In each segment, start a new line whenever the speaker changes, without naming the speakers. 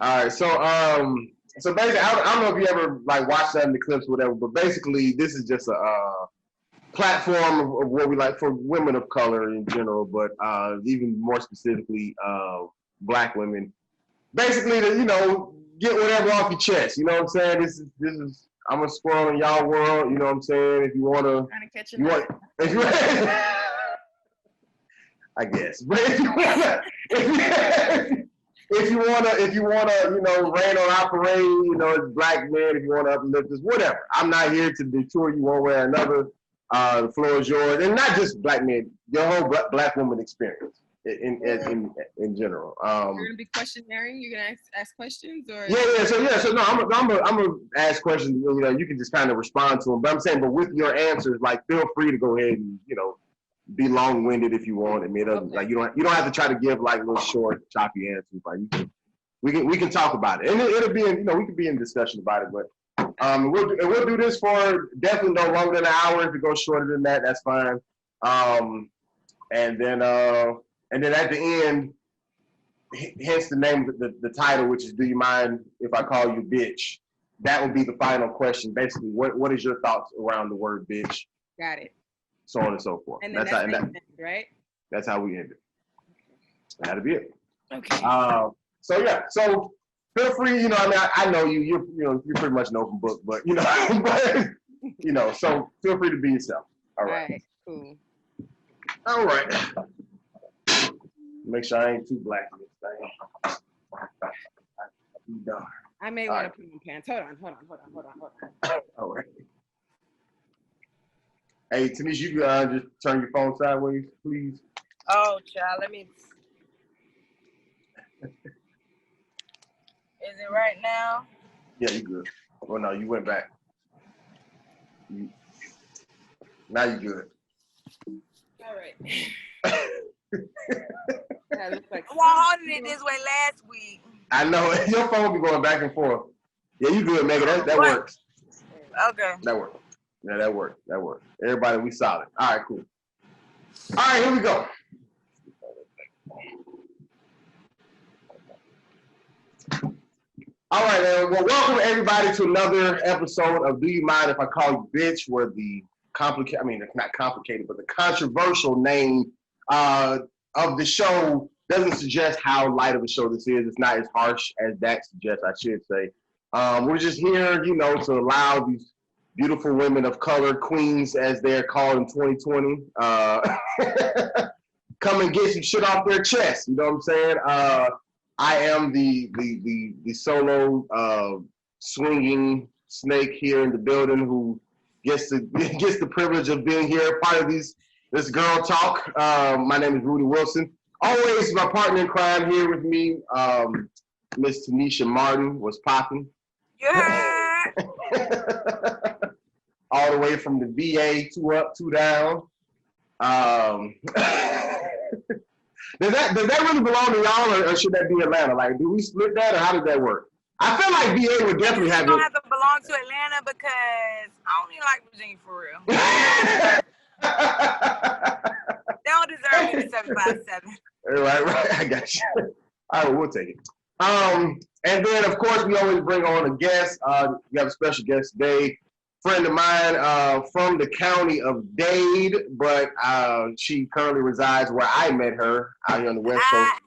All right, so basically, I don't know if you ever like watched that in the clips or whatever, but basically, this is just a platform of what we like for women of color in general, but even more specifically, Black women. Basically, to get whatever off your chest. You know what I'm saying? This is. I'm a squirrel in y'all world. You know what I'm saying? If you wanna, you want, if you, I guess, but if you wanna, rain on our parade, it's Black men. If you wanna uplift us, whatever. I'm not here to detour you one way or another. The floor is yours, and not just Black men. Your whole Black woman experience in general.
You're gonna be questionnaire. You're gonna ask questions, or
So no, I'm gonna ask questions. You can just kind of respond to them. But I'm saying, but with your answers, like, feel free to go ahead and be long-winded if you want. I mean, like you don't have to try to give like little short, choppy answers. Like we can talk about it, and it'll be we can be in discussion about it. But we'll do this for definitely no longer than an hour. If it goes shorter than that, that's fine. And then at the end, hence the name of the title, which is "Do you mind if I call you bitch?" That would be the final question. Basically, what is your thoughts around the word bitch?
Got it.
So on and so forth.
And then that's how right?
That's how we end it. That'll be it.
Okay.
So feel free. I know you. You pretty much know from book, but so feel free to be yourself. All right.
Cool.
All right. Make sure I ain't too black in this thing.
I may want to put on pants. Hold on.
All right. Hey, Tanesha, you just turn your phone sideways, please.
Oh, child, let me. Is it right now?
Yeah, you good. Well, no, you went back. Now you good.
All right.
Holding it this way last week.
I know. Your phone be going back and forth. Yeah, you good, Megan. That works.
Okay.
That works. Yeah, that worked. Everybody, we solid. All right, cool. All right, here we go. All right, well, welcome everybody to another episode of Do You Mind If I Call You Bitch, where the it's not complicated, but the controversial name of the show doesn't suggest how light of a show this is. It's not as harsh as that suggests, I should say. We're just here, to allow these beautiful women of color, queens as they're called in 2020, come and get some shit off their chest. You know what I'm saying? I am the solo swinging snake here in the building who gets the privilege of being here, part of this girl talk. My name is Rudy Wilson. Always my partner in crime here with me, Miss Tanesha Martin. Was popping.
Yeah.
All the way from the VA, 2 up, 2 down. Does that really belong to y'all, or should that be Atlanta? Like, do we split that, or how does that work? I feel like VA would definitely have it.
Don't have to belong to Atlanta because I don't even like Virginia for real. They don't deserve to be 757.
Right. I got you. All right, we'll take it. And then of course we always bring on a guest. We have a special guest today, friend of mine from the county of Dade, but she currently resides where I met her out here on the West Coast,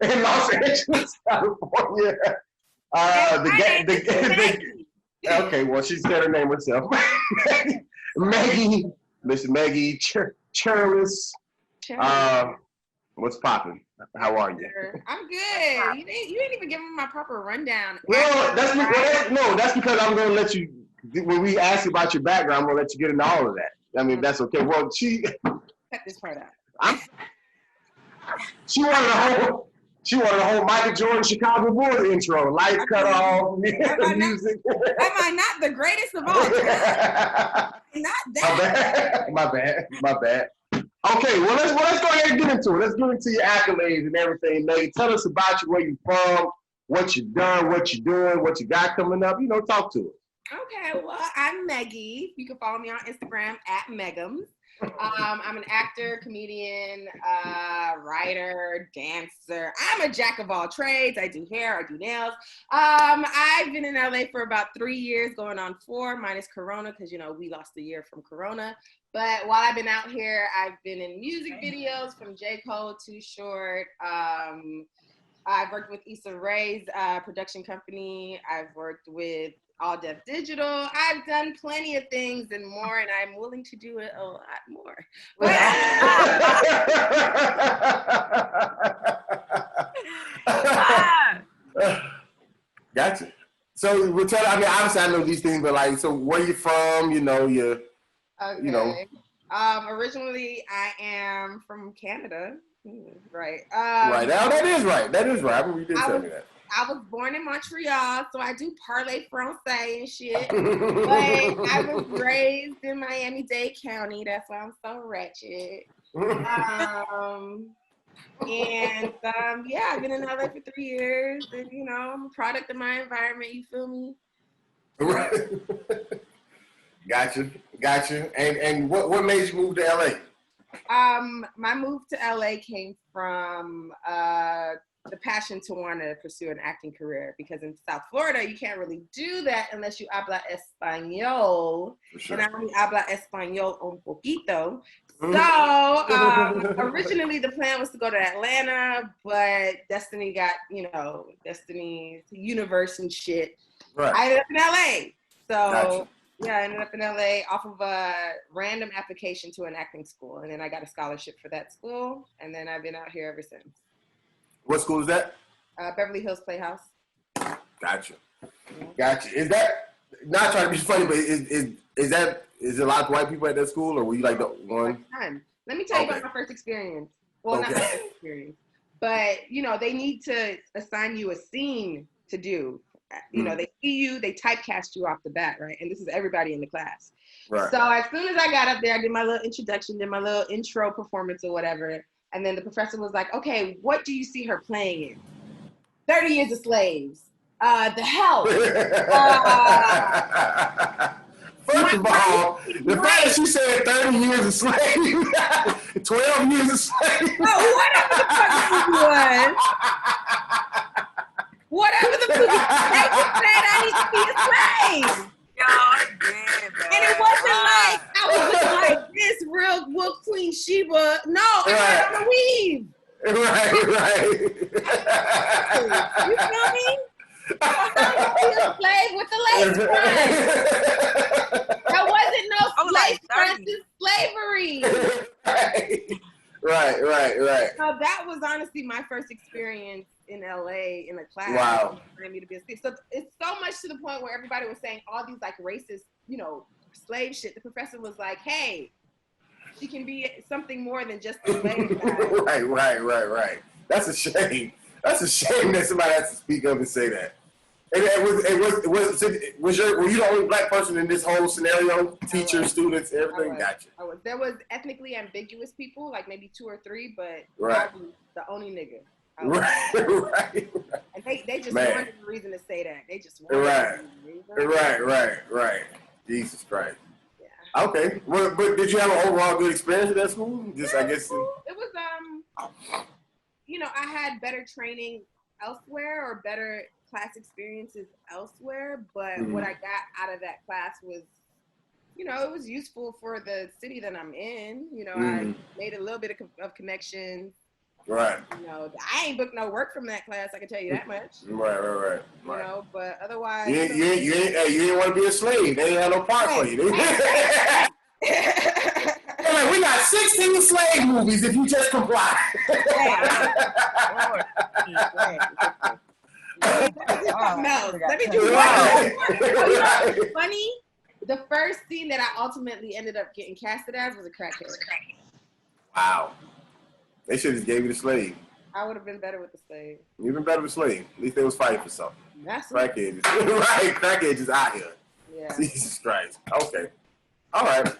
in Los Angeles, California. Okay, well, she said her name herself. Miss Meggie Cherilus. What's poppin'? How are you?
I'm good. You didn't even give me my proper rundown.
Well, that's because I'm gonna let you. When we ask you about your background, I'm gonna let you get into all of that. I mean, that's okay. Well,
cut this part out.
She wanted a whole Michael Jordan Chicago Bulls intro. Lights cut off, music.
Am I not the greatest of all time? Not that.
My bad. Okay, well let's go ahead and get into it. Let's get into your accolades and everything, Meg. Tell us about you, where you from, what you done, what you doing, what you got coming up. Talk to us.
Okay, well, I'm Meggie. You can follow me on Instagram @Megums. I'm an actor, comedian, writer, dancer. I'm a jack of all trades. I do hair, I do nails. I've been in LA for about 3 years, going on 4, minus Corona, because we lost a year from Corona. But while I've been out here, I've been in music videos from J. Cole, Too Short. I've worked with Issa Rae's production company. I've worked with All Deaf Digital. I've done plenty of things and more, and I'm willing to do it a lot more.
Gotcha. So we're telling. I mean, obviously I know these things, but like, so where you from?
Okay. Originally, I am from Canada. Right.
Right. Now that is right. That is right. I mean, you did tell me that.
I was born in Montreal, so I do parler français and shit. But I was raised in Miami-Dade County. That's why I'm so wretched. Yeah, I've been in LA for 3 years, and I'm a product of my environment. You feel me?
Right. Gotcha. And what made you move to LA?
My move to LA came from the passion to want to pursue an acting career, because in South Florida you can't really do that unless you habla español. Sure. And I only habla español un poquito. So originally the plan was to go to Atlanta, but Destiny got, Destiny's universe and shit. Right. I ended up in LA. So gotcha. Yeah, I ended up in LA off of a random application to an acting school. And then I got a scholarship for that school. And then I've been out here ever since.
What school is that?
Beverly Hills Playhouse.
Gotcha. Is that, not trying to be funny, but is there a lot of white people at that school, or were you like the one?
Let me tell you about my first experience. Well, not my first experience, but they need to assign you a scene to do. They see you, they typecast you off the bat, right? And this is everybody in the class. Right. So as soon as I got up there, I did my little introduction, did my little intro performance or whatever. And then the professor was like, okay, what do you see her playing in? 30 Years a Slave. The Help.
First of all, the fact that she said 30 years a slave, 12 years a slave.
Oh, whatever the fuck it was. Whatever the fuck they just said, I need to be a slave. And it wasn't like I was looking like this real Wolf Queen Sheba. No, I had on a weave.
Right.
You feel me? So how do you be a slave with the lace front? There wasn't no lace front in slavery.
Right.
So that was honestly my first experience in LA in a class.
Wow.
For me to be a slave. So it's so much to the point where everybody was saying all these like racist, slave shit. The professor was like, hey, she can be something more than just a slave guy.
Right. That's a shame. That's a shame that somebody has to speak up and say that. And were you the only black person in this whole scenario? Teachers, students, everything? Gotcha.
There was ethnically ambiguous people, like maybe 2 or 3, but
right.
I was the only nigga.
Right.
And they just wanted a reason to say that. They just wanted
a reason. Right. Jesus Christ.
Yeah.
Okay. Well, but did you have an overall good experience at that school? I guess.
It was I had better training elsewhere or better class experiences elsewhere, but what I got out of that class was, it was useful for the city that I'm in. I made a little bit of connections.
Right.
I ain't booked no work from that class. I can tell you that much.
Right.
But otherwise,
you ain't want to be a slave. They ain't have no part for you. Like, we got 16 slave movies if you just comply.
Let me do one. Funny. The first scene that I ultimately ended up getting casted as was a crackhead.
Wow. They should have just gave you the slave.
I would have been better with the slave.
You've been better with slave. At least they was fighting for something.
That's
crackheads. Right. Crackheads is out here.
Yeah.
Jesus Christ. Okay. All right.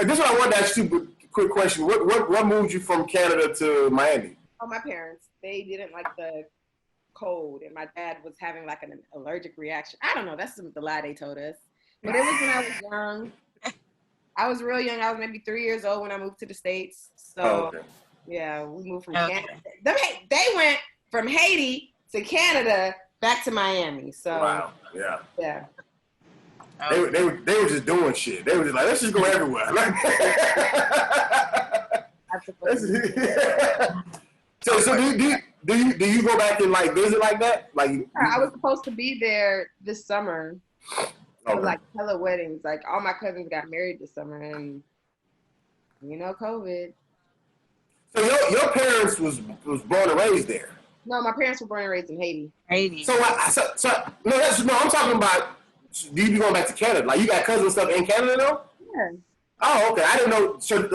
This is what I wanted to ask you. Quick question. What moved you from Canada to Miami?
Oh, my parents. They didn't like the cold, and my dad was having like an allergic reaction. I don't know. That's the lie they told us. But it was when I was young. I was real young. I was maybe 3 years old when I moved to the States. So,
okay.
yeah, we moved from
Okay.
Canada. They went from Haiti to Canada back to Miami. So,
Wow. Yeah.
yeah.
They were just doing shit. They were just like, let's just go everywhere. So do you go back and like visit like that? Like
I was supposed to be there this summer for like hella weddings. Like all my cousins got married this summer, and COVID.
So your parents was born and raised there.
No, my parents were born and raised in Haiti.
Haiti.
So I'm talking about. Do you be going back to Canada? Like you got cousins and stuff in Canada though?
Yeah.
Oh, okay. I didn't know. So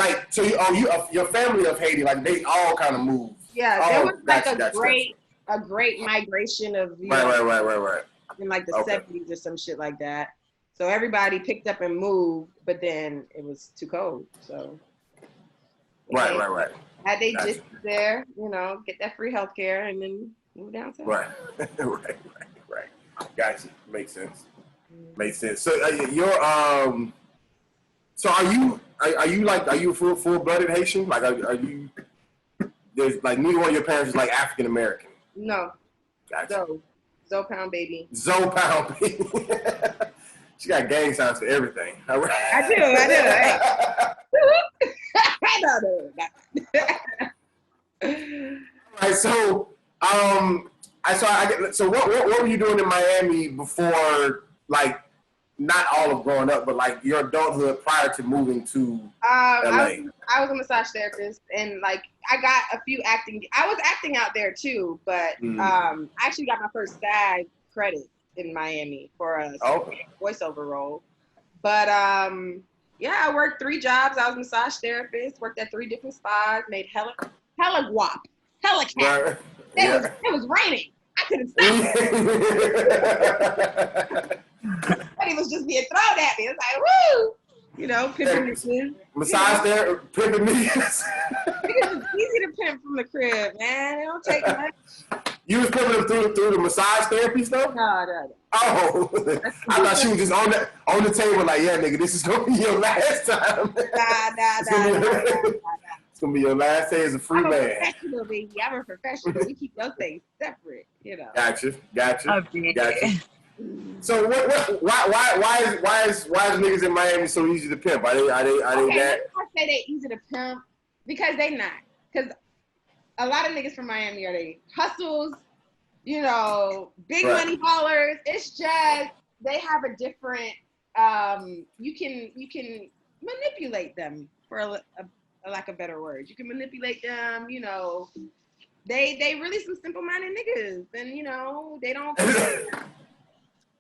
your family of Haiti, like they all kind of moved.
Yeah, there was like a great migration of
right.
In like the 70s or some shit like that. So everybody picked up and moved, but then it was too cold. So
right.
Had they just there, get that free healthcare and then move down south.
Right. Gotcha. Makes sense. Makes sense. So so are you full-blooded Haitian? Like are you? There's like neither one of your parents is like African American.
No.
Gotcha.
Zo Pound baby.
Zo Pound baby. She got gang signs for everything. All right.
I do. Hey.
All right. So what were you doing in Miami before, like, not all of growing up, but like your adulthood prior to moving to LA?
I was a massage therapist, and like I got a few acting. I was acting out there too, but I actually got my first SAG credit in Miami for a voiceover role. But yeah, I worked 3 jobs. I was a massage therapist. Worked at 3 different spas. Made hella guap, hella cash. Right. It was raining. I couldn't stop. It was just being thrown at me. It's like, woo! Pimping niggas.
Massage there, pimping niggas.
It's easy to pimp from the crib, man. It don't take much.
You was pimping them through the massage therapy stuff?
No.
Oh, I thought she was just on the table like, yeah, nigga, this is gonna be your last time. It's gonna be your last day as a free man.
I'm a professional, baby. I'm a professional. We keep those things separate,
Gotcha.
Okay.
So why is niggas in Miami so easy to pimp? Are they that?
I say they easy to pimp because they not. Because a lot of niggas from Miami are they hustles, big money haulers. It's just they have a different. You can manipulate them for a lack of better words. You can manipulate them. They really some simple-minded niggas, and they don't.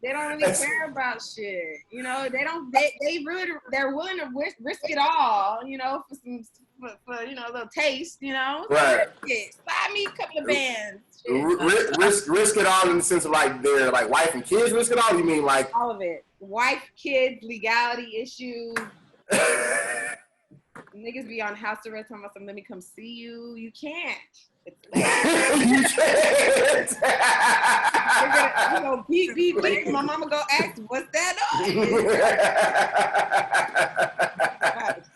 They don't really care about shit, they're willing to risk it all, for a little taste,
Right.
Buy me a couple of bands.
Risk it all in the sense of like their like wife and kids risk it all? You mean like
all of it? Wife, kids, legality issues. Niggas be on house arrest talking about something, let me come see you. You can't. You can't. Beep. My mama go ask, what's that noise?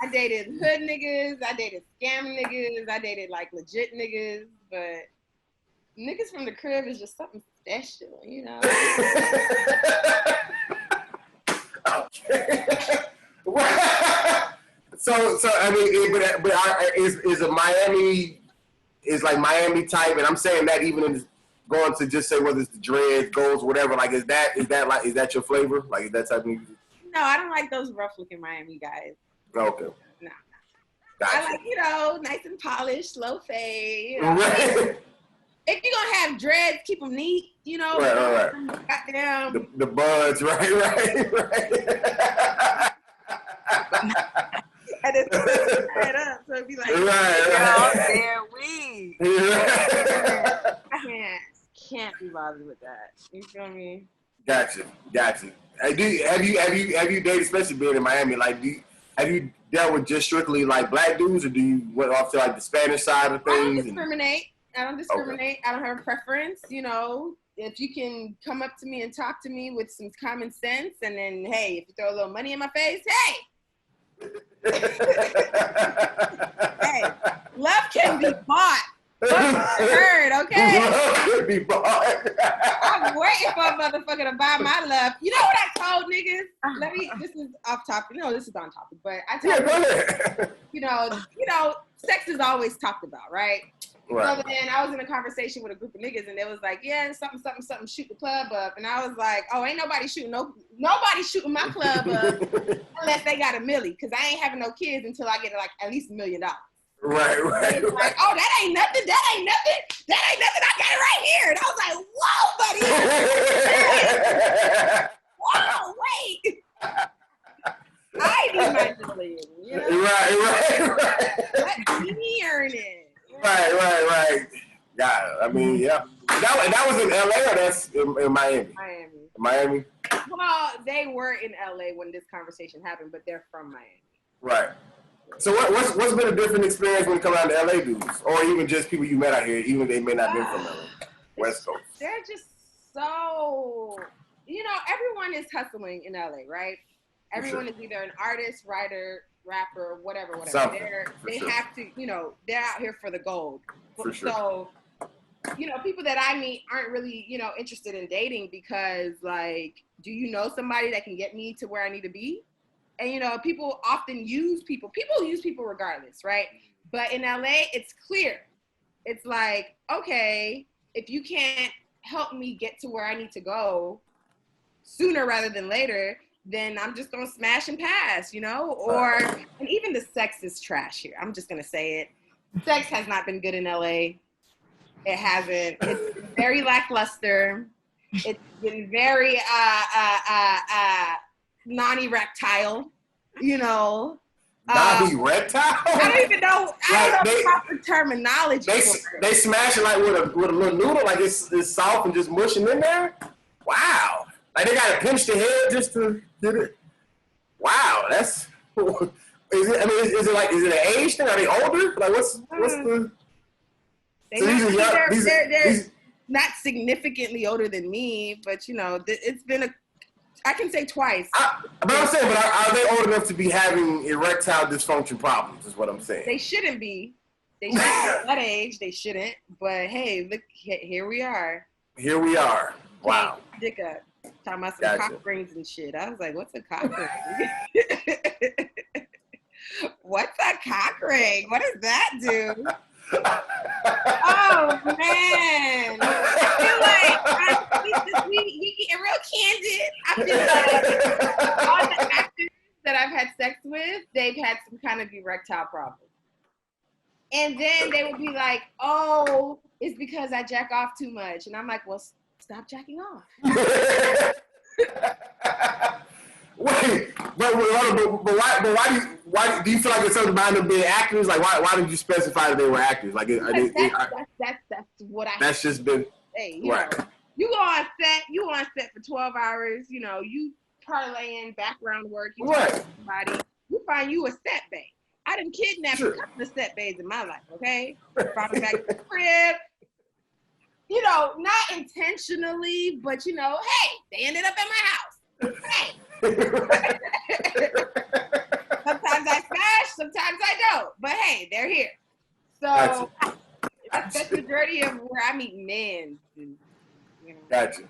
I dated hood niggas. I dated scam niggas. I dated like legit niggas. But niggas from the crib is just something special,
Okay. So I mean, but is a Miami is like Miami type, and I'm saying that even in going to just say whether it's the dreads, goals, whatever. Like, is that your flavor? Like, is that type of music?
No, I don't like those rough looking Miami guys.
Okay.
No.
Gotcha.
I like nice and polished, slow fade.
Right.
If you're gonna have dreads, keep them neat.
Right.
Goddamn.
The buds, right.
And it's tied up, so it'd be like,
There we.
I can't be bothered with that. You feel me?
Gotcha. Have you dated, especially being in Miami? Like, have you dealt with just strictly like black dudes, or do you went off to like the Spanish side of things?
I don't discriminate. Okay. I don't have a preference. If you can come up to me and talk to me with some common sense, and then hey, if you throw a little money in my face, hey. Hey, love can be bought. Heard, okay?
Love can be bought.
I'm waiting for a motherfucker to buy my love. You know what I told niggas? This is off topic. No, this is on topic, but I told
Go ahead.
you know, sex is always talked about, right?
Right.
So then I was in a conversation with a group of niggas, and they was like, "Yeah, something, shoot the club up." And I was like, "Oh, ain't nobody shooting my club up unless they got $1 million, because I ain't having no kids until I get like at least $1 million."
Right.
Like, oh, that ain't nothing. I got it right here. And I was like, "Whoa, buddy! Whoa, wait! I need my $1 million." You know?
Right.
Let me earn it.
Right. Yeah, I mean, yeah. That was in LA or that's in Miami? Miami.
Well, they were in LA when this conversation happened, but they're from Miami.
Right. So what's been a different experience when it comes down to LA dudes, or even just people you met out here, even if they may not be from LA, West Coast?
They're just so, everyone is hustling in LA, right? Everyone is either an artist, writer, rapper, whatever. They have to, they're out here for the gold.
For sure.
So, people that I meet aren't really, interested in dating because, like, do you know somebody that can get me to where I need to be? And, people often use people. People use people regardless, right? But in LA, it's clear. It's like, okay, if you can't help me get to where I need to go sooner rather than later, then I'm just going to smash and pass, and even the sex is trash here. I'm just going to say it. Sex has not been good in LA. It hasn't. It's been very lackluster. It's been very non-erectile,
Non-erectile?
I don't even know. I don't know the proper terminology.
They smash it like with a little noodle, like it's soft and just mushing in there? Wow. Like they got to pinch the head just to get it? Wow, that's... Is it an age thing? Are they older? Like what's the...
They're not significantly older than me, but it's been I can say twice.
But I'm saying, are they old enough to be having erectile dysfunction problems? Is what I'm saying.
They shouldn't be. They shouldn't be at that age. They shouldn't. But hey, look, here we are.
Here we are. Wow.
Dick up. Talking about some cock rings and shit. I was like, what's a cock ring? What's a cock ring? What does that do? Oh man! I feel like we getting real candid. I feel like all the actors that I've had sex with, they've had some kind of erectile problem, and then they would be like, "Oh, it's because I jack off too much," and I'm like, "Well, stop jacking off."
Wait, but why do you feel like it's something behind them being actors? Like why did you specify that they were actors? Like
that's what I.
That's just been.
Hey, you know, you go on set for 12 hours. You parlaying background work. You talk to somebody. You find you a set babe. I done kidnapped a couple of set babes in my life. Okay, brought them back to the crib. Not intentionally, but hey, they ended up at my house. Hey. Sometimes I smash, sometimes I don't. But hey, they're here. So that's the majority of where I meet men.
Gotcha.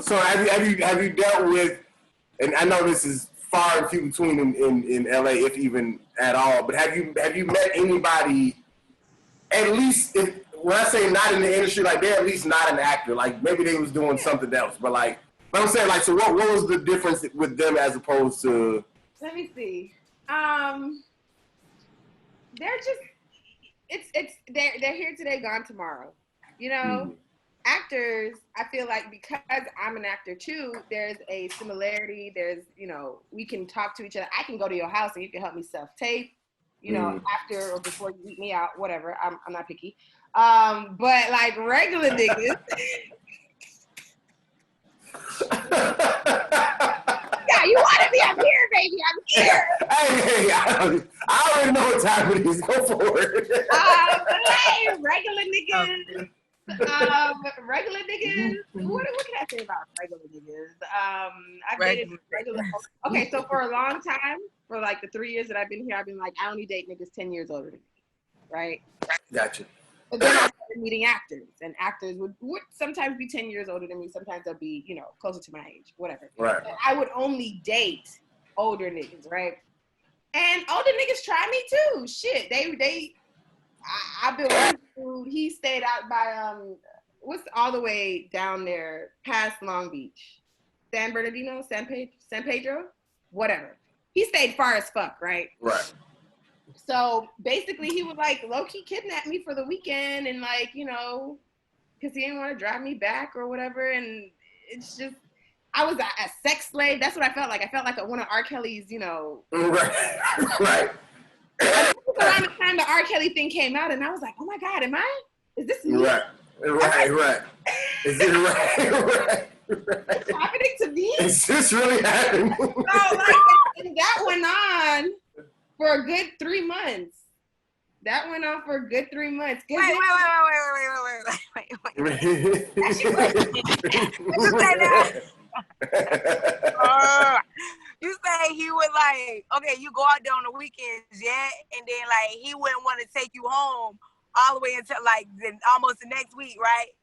So have you dealt with? And I know this is far and few between in LA, if even at all. But have you met anybody? At least when I say not in the industry, like they're at least not an actor. Like maybe they was doing something else, but like. But I'm saying, like, so what was the difference with them as opposed to?
Let me see. They're just, they're here today, gone tomorrow. Actors, I feel like because I'm an actor too, there's a similarity. There's, we can talk to each other. I can go to your house and you can help me self-tape, after or before you eat me out, whatever. I'm not picky. But like regular niggas. Yeah, you wanted me? I'm here, baby. I'm here.
Hey, I already know what time it is. Go for it.
Hey, regular niggas. Regular niggas. What can I say about regular niggas? I've dated regular. Okay, so for a long time, for like the 3 years that I've been here, I've been like, I only date niggas 10 years older than me, right?
Gotcha.
But then I started meeting actors, and actors would sometimes be 10 years older than me. Sometimes they'll be, you know, closer to my age, whatever.
Right.
And I would only date older niggas, right? And older niggas try me too. Shit, I've been one dude. He stayed out by what's all the way down there past Long Beach, San Bernardino, San Pedro, whatever. He stayed far as fuck, right?
Right.
So basically, he would like low-key kidnap me for the weekend, and like, you know, because he didn't want to drive me back or whatever. And it's just, I was a sex slave. That's what I felt like. I felt like one of R. Kelly's, you know.
Right. Right.
Around the time the R. Kelly thing came out, and I was like, oh my God, is this me?
Right. Right. Is it right?
What's happening to me?
Is this really happening?
So like, and that went on for a good 3 months. That went on for a good 3 months.
Wait. You say he would like, okay, you go out there on the weekends, yeah, and then like he wouldn't want to take you home all the way until like almost the next week, right?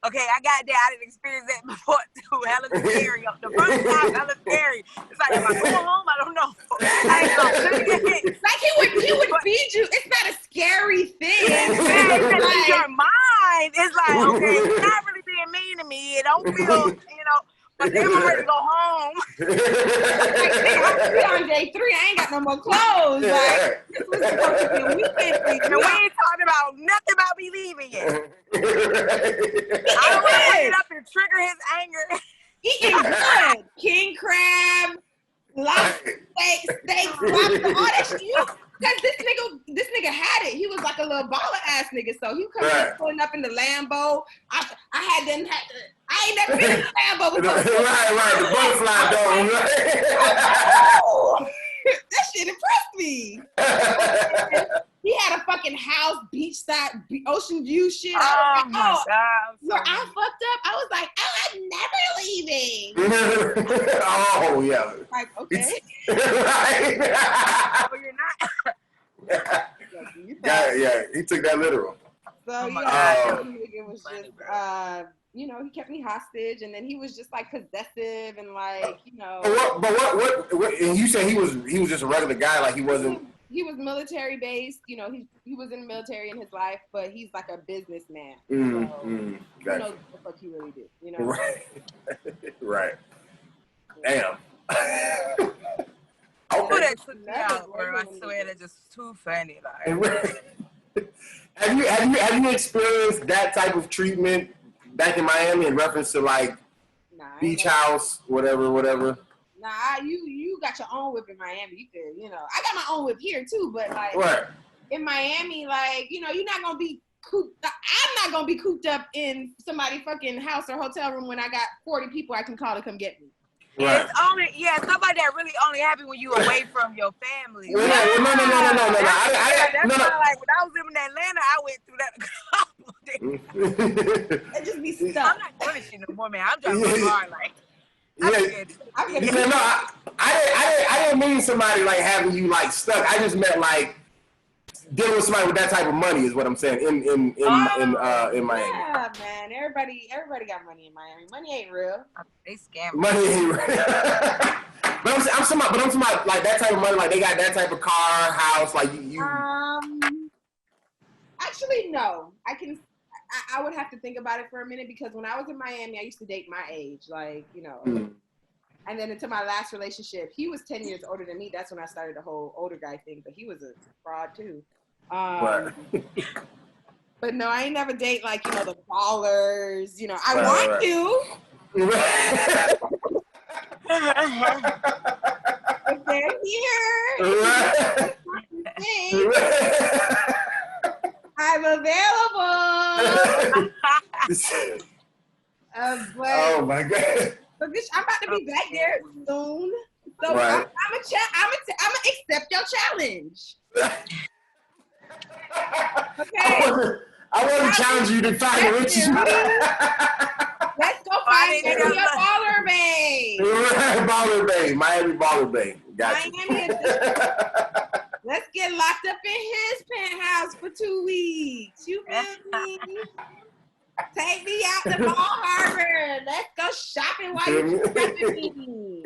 Okay, I got there. I didn't experience that before too. Hella scary. The first time, hella scary. It's like, am I going home? I don't know.
Like he would feed you. It's not a scary thing.
Like, your mind is like, okay, it's not really being mean to me. It don't feel, you know. But then I'm ready to go home.
Like, on day 3, I ain't got no more clothes. Like, this was supposed to be a weekend thing.
And we ain't talking about nothing about me leaving yet. I don't want to bring it up and trigger his anger.
Eating good. King crab, lobster, steak, lobster, all that shit. Because this nigga had it. He was like a little baller ass nigga. So he come pulling up in the Lambo. I ain't never been in the Lambo before.
Right. The butterfly dome.
Oh, that shit impressed me. He had a fucking house, beachside, ocean view shit.
Oh my God.
Where I fucked up, I was like, I'm never leaving.
Oh, yeah.
Like, okay.
Right.
No, you're not.
Yeah, he took that literal.
So,
Oh my
God. It was just, you know, he kept me hostage, and then he was just like possessive and like, you know.
But what and you said he was just a regular guy, like he wasn't.
He was military based, you know, he was in the military in his life, but he's like a businessman. So
Gotcha.
who knows what the fuck he really did, you know?
Right. Right. Damn.
Put that took me out, bro. I swear that's just too funny. Like,
have you experienced that type of treatment back in Miami in reference to like beach house, whatever?
Nah, you got your own whip in Miami. You could, you know, I got my own whip here too, but like in Miami, like, you know, you're not gonna be cooped. I'm not gonna be cooped up in somebody's fucking house or hotel room when I got 40 people I can call to come get me.
Right.
It's only, stuff like that really only happen when you away from your family.
No.
That's
No.
why, like, when I was living in Atlanta, I went through that a couple days.
It just be stuck.
I'm not doing shit no more, man. I'm driving my car, like.
I didn't mean somebody like having you like stuck. I just meant like dealing with somebody with that type of money is what I'm saying in Miami.
Yeah, man. Everybody got money in Miami. Money ain't real.
They scam.
Money ain't real. But I'm talking about like that type of money. Like they got that type of car, house. Like you.
Actually, no. I would have to think about it for a minute because when I was in Miami, I used to date my age, like, you know. And then into my last relationship, he was 10 years older than me. That's when I started the whole older guy thing, but he was a fraud too.
Right.
But no, I ain't never date like, you know, the ballers. You know, I want to. But they're here. I'm available.
Oh my God.
But bitch, I'm about to be back there soon. So
right.
I'm gonna accept your challenge. Okay.
I want to challenge you to find a rich.
Let's go find a baller bay.
Baller Bay, Miami Baller Bay. Gotcha.
Miami edition. Let's get locked up in his penthouse for 2 weeks. You feel me? Take me out to Ball Harbor. Let's go shopping while you prepping me.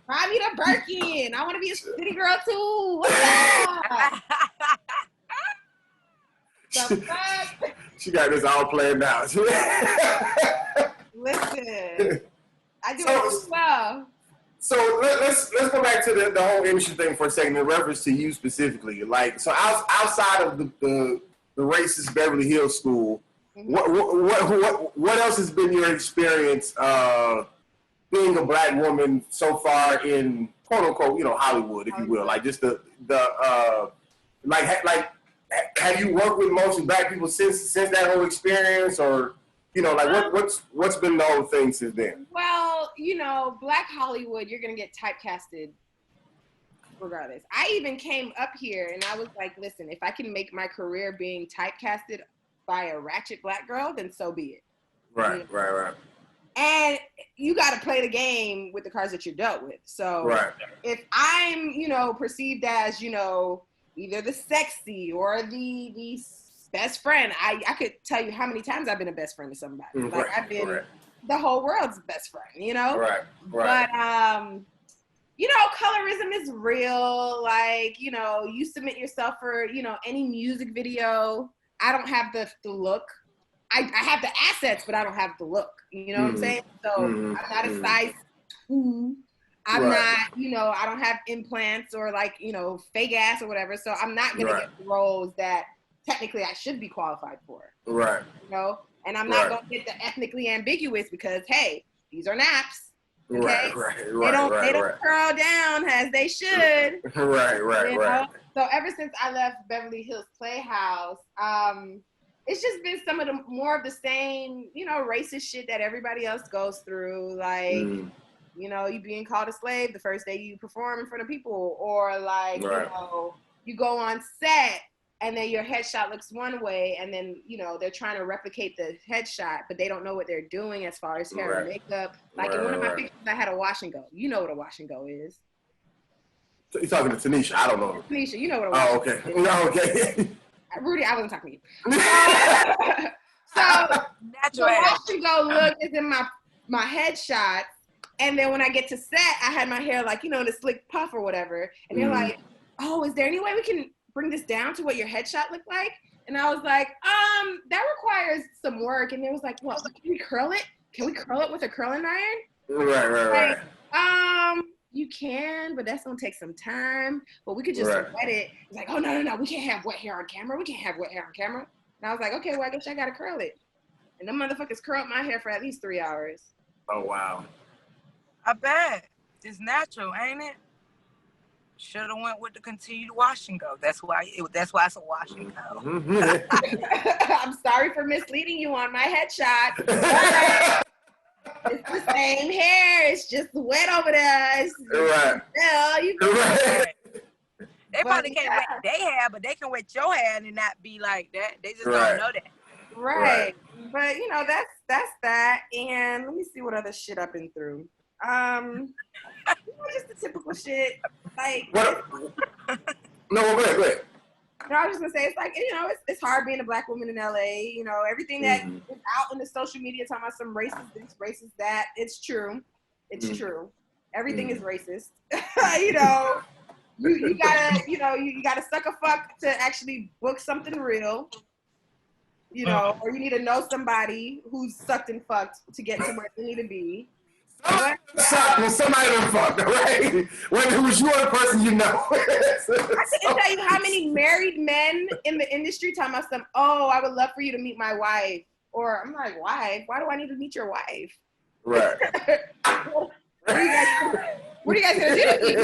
Buy me the Birkin. I want to be a city girl too. What's up? The fuck?
She got this all planned out.
Listen, I do it well.
So let's go back to the whole industry thing for a second in reference to you specifically. Like, so outside of the racist Beverly Hills school, what else has been your experience being a black woman so far in quote unquote, Hollywood, if you will? Like just the have you worked with mostly black people since that whole experience, or what's been the whole thing since then?
Well, Black Hollywood, you're gonna get typecasted regardless. I even came up here and I was like, listen, if I can make my career being typecasted by a ratchet black girl, then so be it.
Right.
And you got to play the game with the cards that you're dealt with. So if I'm, perceived as, either the sexy or the best friend, I could tell you how many times I've been a best friend to somebody. Like I've been the whole world's best friend, Right. But, colorism is real. Like, you submit yourself for, any music video. I don't have the look. I have the assets, but I don't have the look. You know what I'm saying? So I'm not a size 2. I'm not, I don't have implants or fake ass or whatever. So I'm not going to get the roles that technically I should be qualified for.
Right.
And I'm not going to get the ethnically ambiguous because, hey, these are naps. Okay? They don't curl down as they should. Right. So ever since I left Beverly Hills Playhouse, it's just been some of the more of the same, racist shit that everybody else goes through. Like, you being called a slave the first day you perform in front of people, or you go on set and then your headshot looks one way, and then they're trying to replicate the headshot, but they don't know what they're doing as far as hair and makeup. Like in one of my pictures, I had a wash and go. You know what a wash and go is.
So you're talking to Tanesha? I don't know.
Tanesha, you know what a wash and go is.
Oh, okay.
Rudy, I wasn't talking to you. So the wash and go look is in my headshot, and then when I get to set, I had my hair in a slick puff or whatever, and they're like, "Oh, is there any way we can bring this down to what your headshot looked like?" And I was like, that requires some work. And it was like, well, can we curl it? Can we curl it with a curling iron?
Right.
You can, but that's gonna take some time. But we could just wet it. It's like, oh no, we can't have wet hair on camera. And I was like, okay, well I guess I gotta curl it. And them motherfuckers curled my hair for at least 3 hours.
Oh wow.
I bet. It's natural, ain't it? Should have went with the continued wash and go. That's why it's a wash and go.
I'm sorry for misleading you on my headshot. It's the same hair. It's just wet over there.
They probably can't wet their hair, but they can wet your hair and not be like that. They just don't know that.
Right. But that's that. And let me see what other shit I've been through. Just the typical shit. Like
what? No, go ahead.
No, I was just gonna say it's like it's hard being a black woman in LA. Everything that is out in the social media talking about some racist this, racist that. It's true. It's true. Everything is racist. You gotta you gotta suck a fuck to actually book something real. Or you need to know somebody who's sucked and fucked to get to where you need to be.
Somebody done fucked, right? When it was you or the person you know.
I couldn't tell you how many married men in the industry talking about some, oh, I would love for you to meet my wife. Or I'm like, wife? Why do I need to meet your wife?
Right.
What are you guys gonna do to me?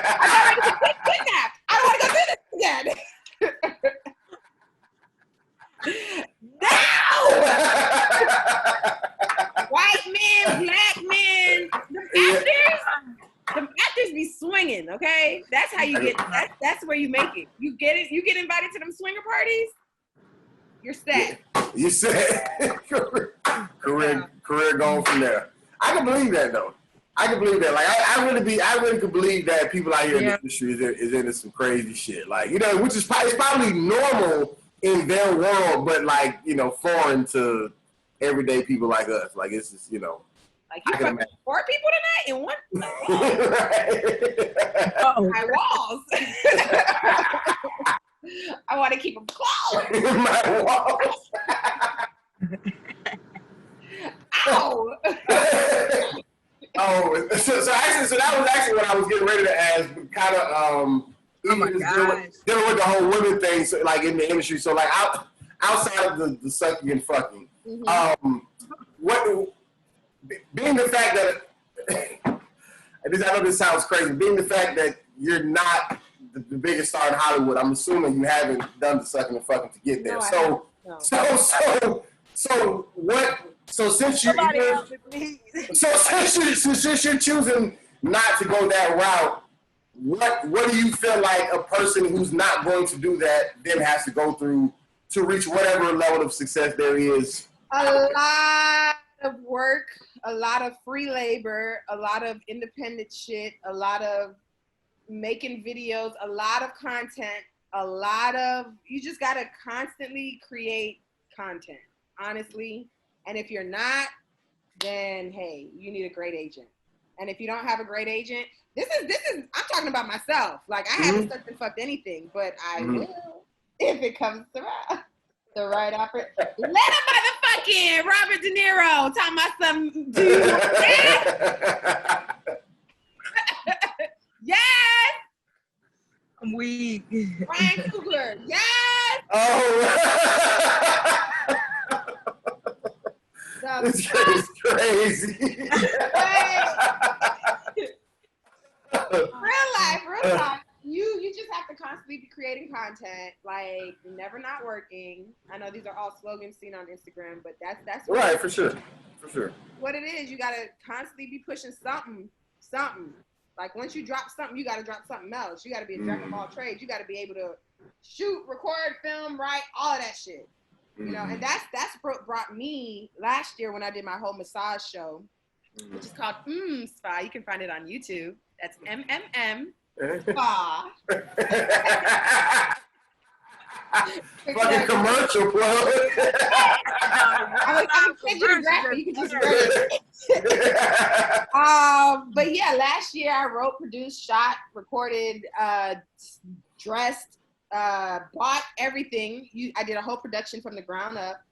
I'm already kidnapped. I don't want to go through this again. No! White men, black men, the actors be swinging, okay? That's how you get, that's where you make it. You get invited to them swinger parties, you're set.
You set. Career going from there. I can believe that, though. I can believe that. Like, I really could believe that people out here in the industry is into some crazy shit. Like, you know, which is probably normal in their world, but like, you know, foreign to everyday people like us. Like, it's just, you know.
Like, you fucking 4 people tonight in one? My walls. I want to keep them closed.
My walls.
Ow.
So that was actually what I was getting ready to ask, kind of
oh my gosh.
Dealing with the whole women thing, so, like in the industry. So like outside of the sucking and fucking, what being the fact that I know this sounds crazy, being the fact that you're not the biggest star in Hollywood, I'm assuming you haven't done the sucking and fucking to get there.
No,
Since you're choosing not to go that route, what do you feel like a person who's not going to do that then has to go through to reach whatever level of success there is?
A lot of work, a lot of free labor, a lot of independent shit, a lot of making videos, a lot of content, you just gotta constantly create content, honestly. And if you're not, then hey, you need a great agent. And if you don't have a great agent, this is I'm talking about myself. Like, I haven't sucked and fucked anything, but I will if it comes to the right opportunity. Let a motherfucking Robert De Niro talking about some dude. Yes.
I'm weak.
Ryan Coogler. Yes.
Oh. It's crazy.
Real life. You just have to constantly be creating content, like never not working. I know these are all slogans seen on Instagram, but that's
right, for sure.
What it is, you gotta constantly be pushing something. Like, once you drop something, you gotta drop something else. You gotta be a jack of all trades. You gotta be able to shoot, record, film, write, all of that shit. You know, and that's what brought me last year when I did my whole massage show, which is called Spa. You can find it on YouTube. That's MMM Spa.
Fucking commercial plug.
I'm send you the graphic. You can just read it. But yeah, last year I wrote, produced, shot, recorded, dressed, bought everything. I did a whole production from the ground up.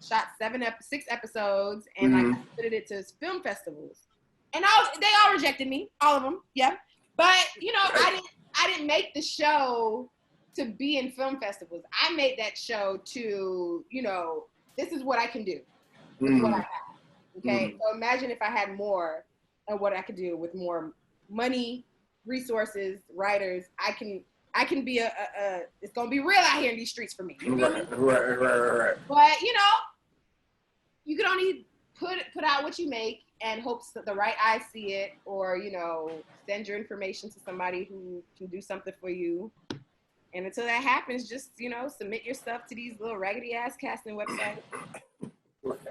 Shot 6 episodes, and I submitted it to film festivals. And they all rejected me, all of them. Yeah, but you know, I didn't make the show to be in film festivals. I made that show to, you know, this is what I can do. This is what I have. Okay, so imagine if I had more of what I could do with more money, resources, writers. I can be it's gonna be real out here in these streets for me. You know
right.
But you know, you can only put out what you make and hope that the right eyes see it, or you know, send your information to somebody who can do something for you. And until that happens, just, you know, submit your stuff to these little raggedy ass casting websites.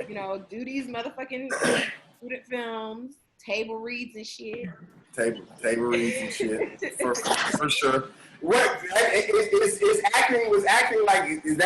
You know, do these motherfucking student films, table reads and shit.
Table reads and shit. For sure. What is acting? Was acting like? Was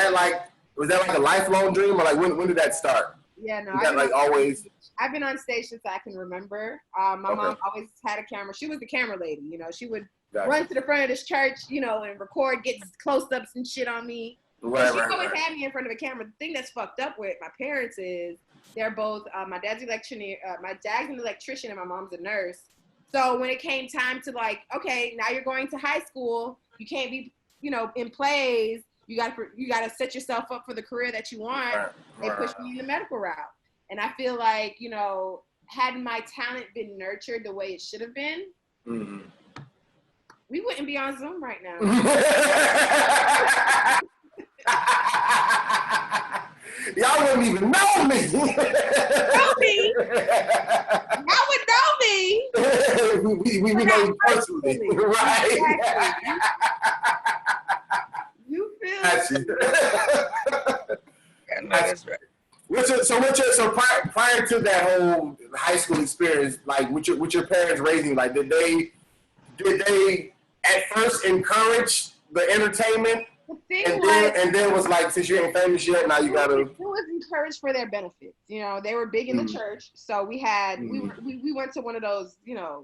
that like a lifelong dream, or like when did that start?
Yeah, no.
Is that like always?
I've been on stage since I can remember. My mom always had a camera. She was the camera lady. You know, she would run to the front of this church, you know, and record, get close-ups and shit on me. She always had me in front of a camera. The thing that's fucked up with my parents is they're both my dad's an electrician and my mom's a nurse. So when it came time to like, okay, now you're going to high school, you can't be, you know, in plays. You gotta set yourself up for the career that you want. They pushed me in the medical route, and I feel like, you know, had my talent been nurtured the way it should have been, we wouldn't be on Zoom right now.
Y'all wouldn't even know me.
Know me? Y'all would know me.
we know you personally, right?
Exactly. You feel?
That's right. So prior to that whole high school experience, like with your parents raising you, like did they at first encourage the entertainment? And then was like, since you ain't famous yet, now you gotta.
It was encouraged for their benefits. You know, they were big in the church, so we had we went to one of those, you know,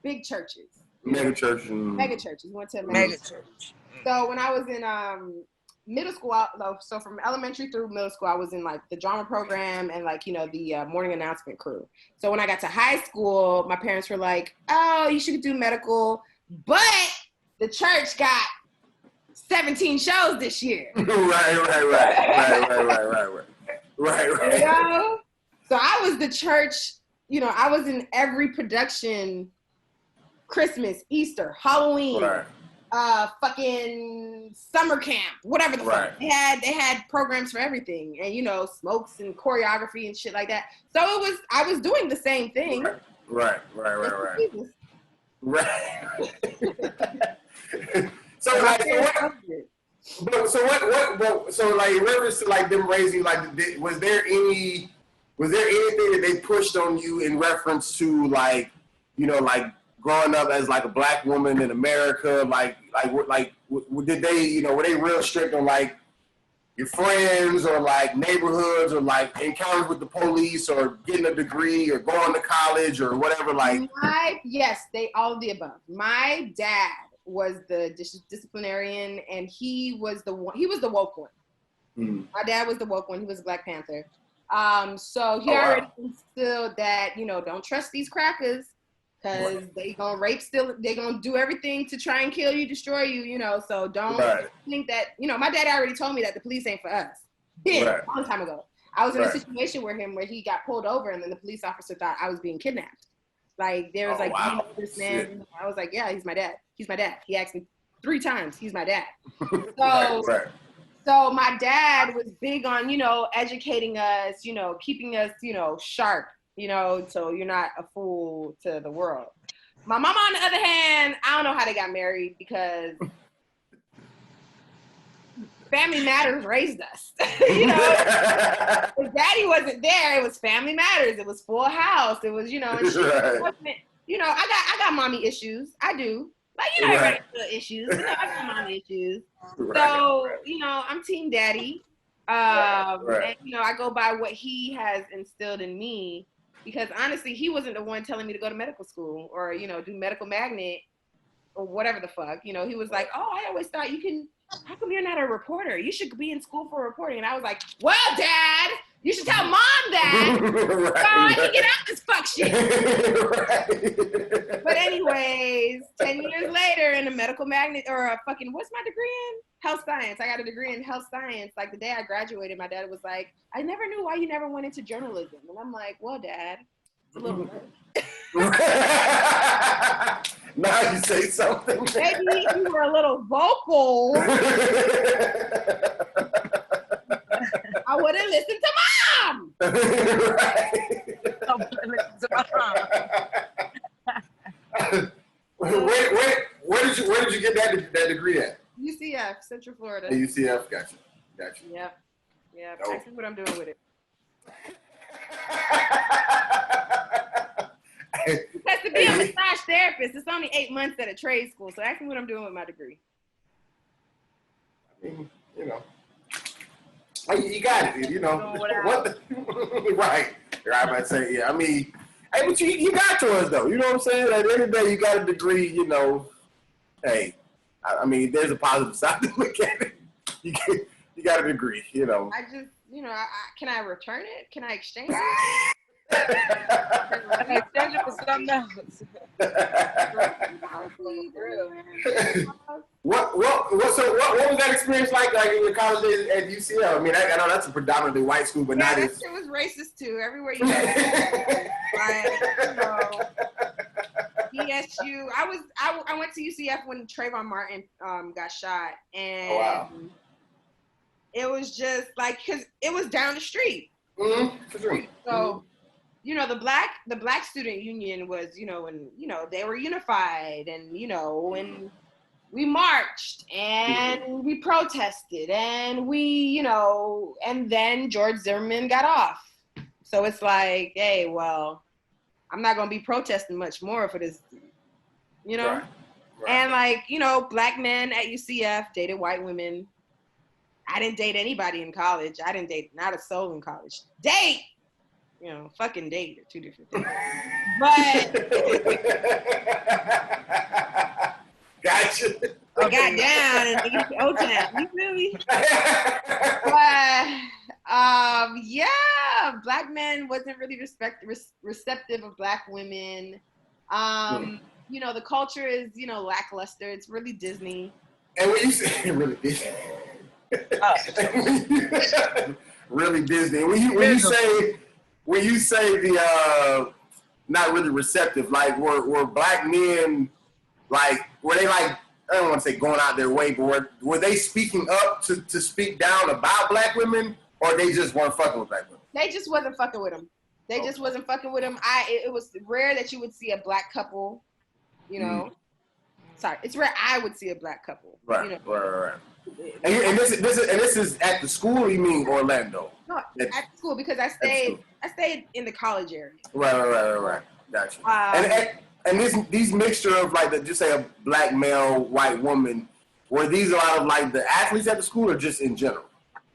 big churches.
Mega churches.
We went to a mega church. So when I was in middle school, so from elementary through middle school, I was in like the drama program and like, you know, the morning announcement crew. So when I got to high school, my parents were like, "Oh, you should do medical," but the church got 17 shows this year. Right. You know? So I was the church, you know, I was in every production, Christmas, Easter, Halloween, fucking summer camp, whatever the fuck. They had programs for everything, and you know, smokes and choreography and shit like that. So I was doing the same thing.
Right. So like, so like in reference to like them raising, like, was there anything that they pushed on you in reference to like, you know, like growing up as like a black woman in America, did they, you know, were they real strict on like your friends or like neighborhoods or like encounters with the police or getting a degree or going to college or whatever? Like,
yes, all of the above. My dad was the disciplinarian, and he was the woke one. My dad was the woke one. He was a Black Panther. So he already instilled that, you know, don't trust these crackers because they gonna rape they gonna do everything to try and kill you, destroy you, you know, so don't think that, you know, my dad already told me that the police ain't for us. A long time ago. I was in a situation where he got pulled over, and then the police officer thought I was being kidnapped. Like, there was you know this man? Shit. I was like, yeah, he's my dad. He's my dad. He asked me 3 times. He's my dad. So, so my dad was big on, you know, educating us, you know, keeping us, you know, sharp, you know, so you're not a fool to the world. My mama, on the other hand, I don't know how they got married because Family Matters raised us. You know, if daddy wasn't there, it was Family Matters. It was Full House. It was, you know, and you know, I got mommy issues. I do. Like, you know, everybody got issues. You know, I got mommy issues. So, you know, I'm team daddy. And, you know, I go by what he has instilled in me, because honestly, he wasn't the one telling me to go to medical school or, you know, do medical magnet or whatever the fuck. You know, he was like, oh, I always thought how come you're not a reporter? You should be in school for reporting. And I was like, well, Dad, you should tell Mom that. So I can get out this fuck shit. But anyways, 10 years later in a medical magnet or a fucking, what's my degree in? Health science. I got a degree in health science. Like the day I graduated, my dad was like, I never knew why you never went into journalism. And I'm like, well, Dad, it's a little
now you say something.
Maybe you were a little vocal. I would have listened to Mom. Where did you get that degree at? UCF, Central Florida.
UCF, gotcha.
Yep. Ask me what I'm doing with it. Because to be a massage therapist, it's only 8 months at a trade school. So ask me what I'm doing with my degree.
I mean, you know, you got it. You know, right? I might say, yeah. I mean, hey, but you got yours though. You know what I'm saying? At the end of the day, you got a degree. You know, hey, I mean, there's a positive side to look at it. You got a degree. You know.
I just, you know, can I return it? Can I exchange it?
Exchange it for something else.
What was that experience like in your college days at UCL? I mean, I know that's a predominantly white school, but not as.
It was racist too. Everywhere you go. Like, you know, ESU. I went to UCF when Trayvon Martin got shot, and it was just like, because it was down the street.
For sure.
So, you know, the black student union was, you know, and, you know, they were unified, and, you know, and we marched and we protested and and then George Zimmerman got off. So it's like, hey, well, I'm not going to be protesting much more for this, Right. And black men at UCF dated white women. I didn't date anybody in college. I didn't date not a soul in college. Date! Fucking date are two different things. But
gotcha.
I got down and niggas O-Town. You feel me? But black men wasn't really receptive of black women. The culture is, lackluster. It's really Disney.
And when you say really Disney, really Disney. When you say the not really receptive, like were black men were they I don't want to say going out their way, but were they speaking up to speak down about black women, or they just weren't fucking with black women?
They just wasn't fucking with them. They just wasn't fucking with them. It was rare that you would see a black couple, Sorry, it's rare I would see a black couple.
Right, right. And this is at the school, or you mean Orlando?
No, at school, because I stayed in the college area.
Right. Gotcha. And these mixture of just say a black male, white woman, were these a lot of the athletes at the school, or just in general?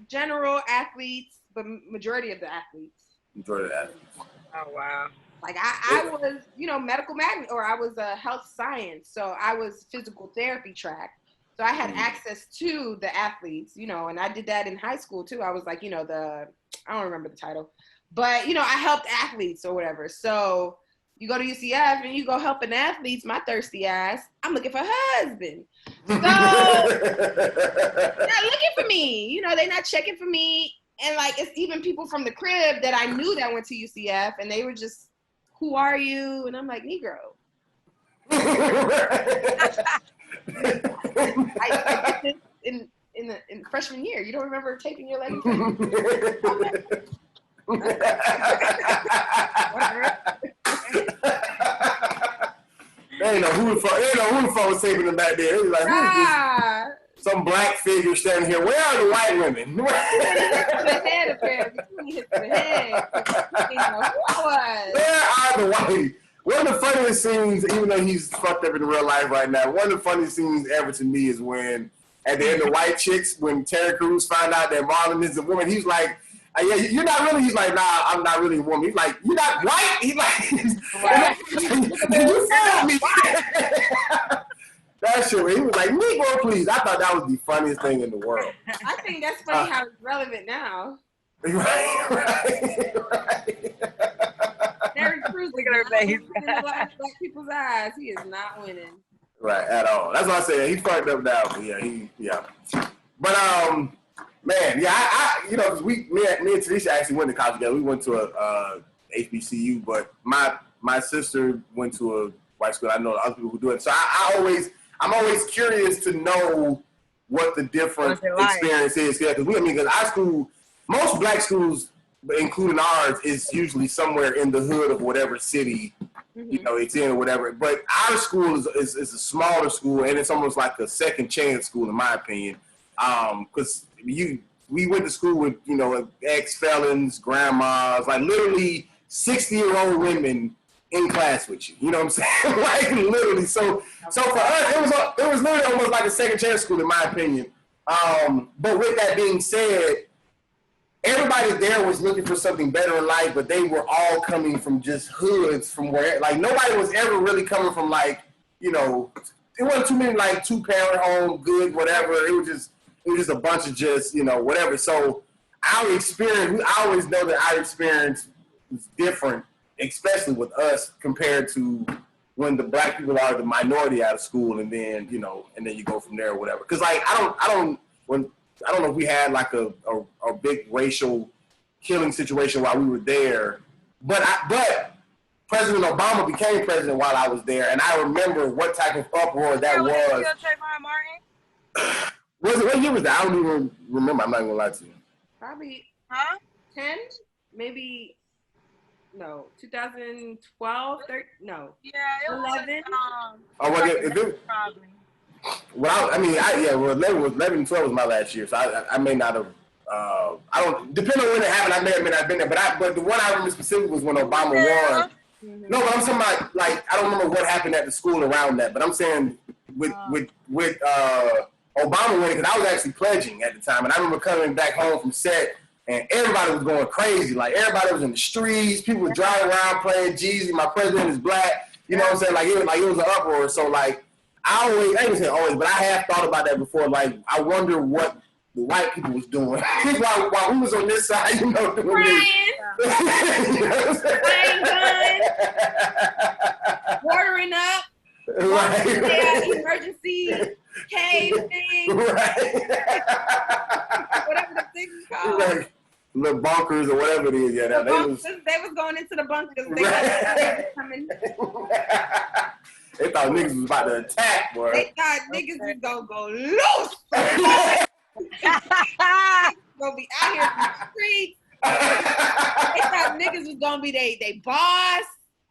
General athletes, but majority of the athletes.
Majority of the athletes.
Oh wow.
I was, medical magnet, or I was a health science, so I was physical therapy track. So I had access to the athletes, and I did that in high school too. I was I don't remember the title, but I helped athletes or whatever. So you go to UCF and you go helping athletes, my thirsty ass, I'm looking for a husband. So they're not looking for me, they're not checking for me. And it's even people from the crib that I knew that went to UCF, and they were just, who are you? And I'm like, Negro. I did this in freshman year. You don't remember taping your leg?
They ain't know who the fuck was taping them back there. They was like, who is this? Some black figure standing here. Where are the white women?
The head affair. Hit the head.
Where are the white? One of the funniest scenes, even though he's fucked up in real life right now, one of the funniest scenes ever to me is when, at the end of White Chicks, when Terry Crews found out that Marlon is a woman, he's like, yeah, you're not really, he's like, nah, I'm not really a woman. He's like, you're not white? He's like, you found me. That shit, he was like, Negro, please. I thought that was the funniest thing in the world.
I think that's funny how it's relevant now.
Right.
Terry Crews, look at her face. Black people's eyes. He is not winning.
Right, at all. That's what I said. He fucked up now. But yeah. But man, yeah, me and Tanesha actually went to college together. We went to a HBCU, but my sister went to a white school. I know other people who do it. So I'm always curious to know what the different experience is. Because our school, most black schools, including ours, is usually somewhere in the hood of whatever city, it's in or whatever. But our school is a smaller school, and it's almost like a second chance school, in my opinion. Because we went to school with, ex-felons, grandmas, literally 60-year-old women in class with you. You know what I'm saying? Literally. So for us, it was literally almost like a second chance school, in my opinion. But with that being said, everybody there was looking for something better in life, but they were all coming from just hoods, from where, nobody was ever really coming from, it wasn't too many, 2-parent home, good, whatever. It was just a bunch of just, whatever. So our experience, I always know that our experience was different, especially with us, compared to when the black people are the minority out of school, and then, and then you go from there or whatever. Because, I don't know if we had a big racial killing situation while we were there, but President Obama became president while I was there, and I remember what type of uproar that was. What year was that? I don't even remember. I'm not gonna lie to you.
Probably 10, maybe. No, 2012, 13, no.
Yeah, it
11.
Was,
probably. Well, well, 11 and 12 was my last year, so I may not have. I don't. Depending on when it happened, I may or may not have been there. But the one I remember specifically was when Obama won.
Mm-hmm.
No, but I'm talking about, like, I don't remember what happened at the school around that, but I'm saying with Obama winning, because I was actually pledging at the time, and I remember coming back home from set, and everybody was going crazy. Like, everybody was in the streets, people were driving around playing Jeezy, my president is black. You know what I'm saying? Like it was an uproar. So, like, I ain't say always, but I have thought about that before. Like, I wonder what the white people was doing while we was on this side, doing this. You know what I'm saying?
Watering up.
Right.
Emergency cave thing.
Right.
Whatever the thing is called.
Like, little bunkers or whatever it is. Yeah,
they was going into the bunkers. They was coming.
They thought niggas was about to attack, boy.
They thought niggas was gonna go loose. Gonna be out here in the streets. They thought niggas was gonna be they boss.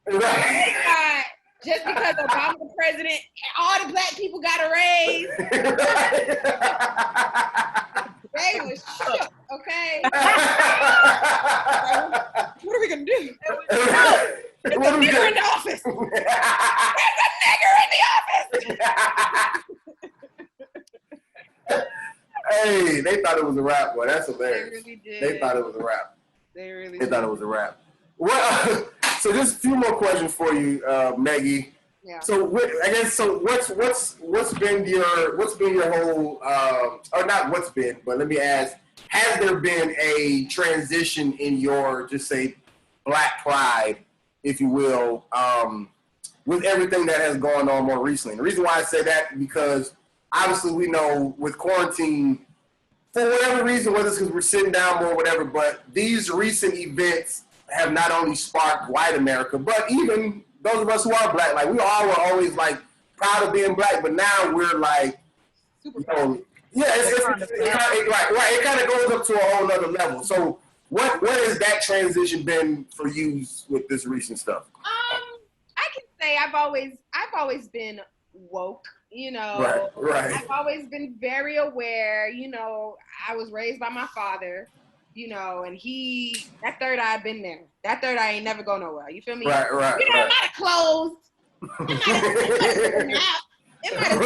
Right.
They thought just because Obama was president, all the black people got a raise. They was shook, okay? What are we gonna do? There's a nigger in the office. There's a nigger in the office.
Hey, they thought it was a rap, boy. That's hilarious.
They really did.
They thought it was a rap.
They
thought it was a rap. Well, so just a few more questions for you, Meggie.
Yeah.
So what's been your whole or not what's been, but let me ask, has there been a transition in your, just say, black pride, if you will, with everything that has gone on more recently? The reason why I say that, because obviously we know with quarantine, for whatever reason, whether it's because we're sitting down more or whatever, but these recent events have not only sparked white America, but even those of us who are black, like, we all were always, like, proud of being black, but now we're, like,
super proud.
It kind of goes up to a whole other level. So what has that transition been for you with this recent stuff?
I can say I've always been woke, you know.
Right.
I've always been very aware, you know. I was raised by my father, you know, and that third eye been there. That third eye ain't never go nowhere. You feel me?
Right.
You know, it might have closed. It might have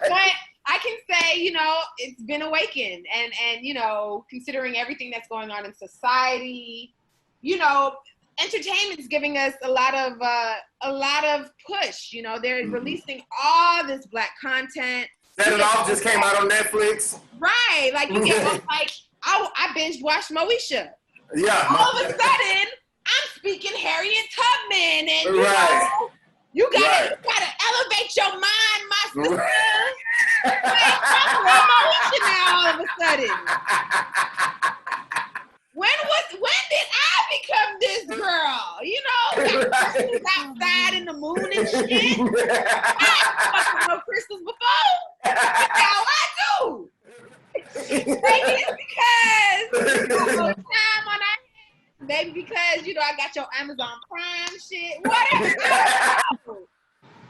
But I can say, you know, it's been awakened, and you know, considering everything that's going on in society, you know, entertainment's giving us a lot of push. You know, they're releasing all this black content.
Set It Off just came out on Netflix.
Right, like you get like I binge watched Moesha.
Yeah.
All of a sudden, I'm speaking Harriet Tubman, and you gotta elevate your mind, my sister. I'm Moesha now all of a sudden. When did I become this girl? You know, outside in the moon and shit. I fucking no crystals before. That's how I do. Maybe it's because you know, time on our hands. Maybe because, you know, I got your Amazon Prime shit. Whatever.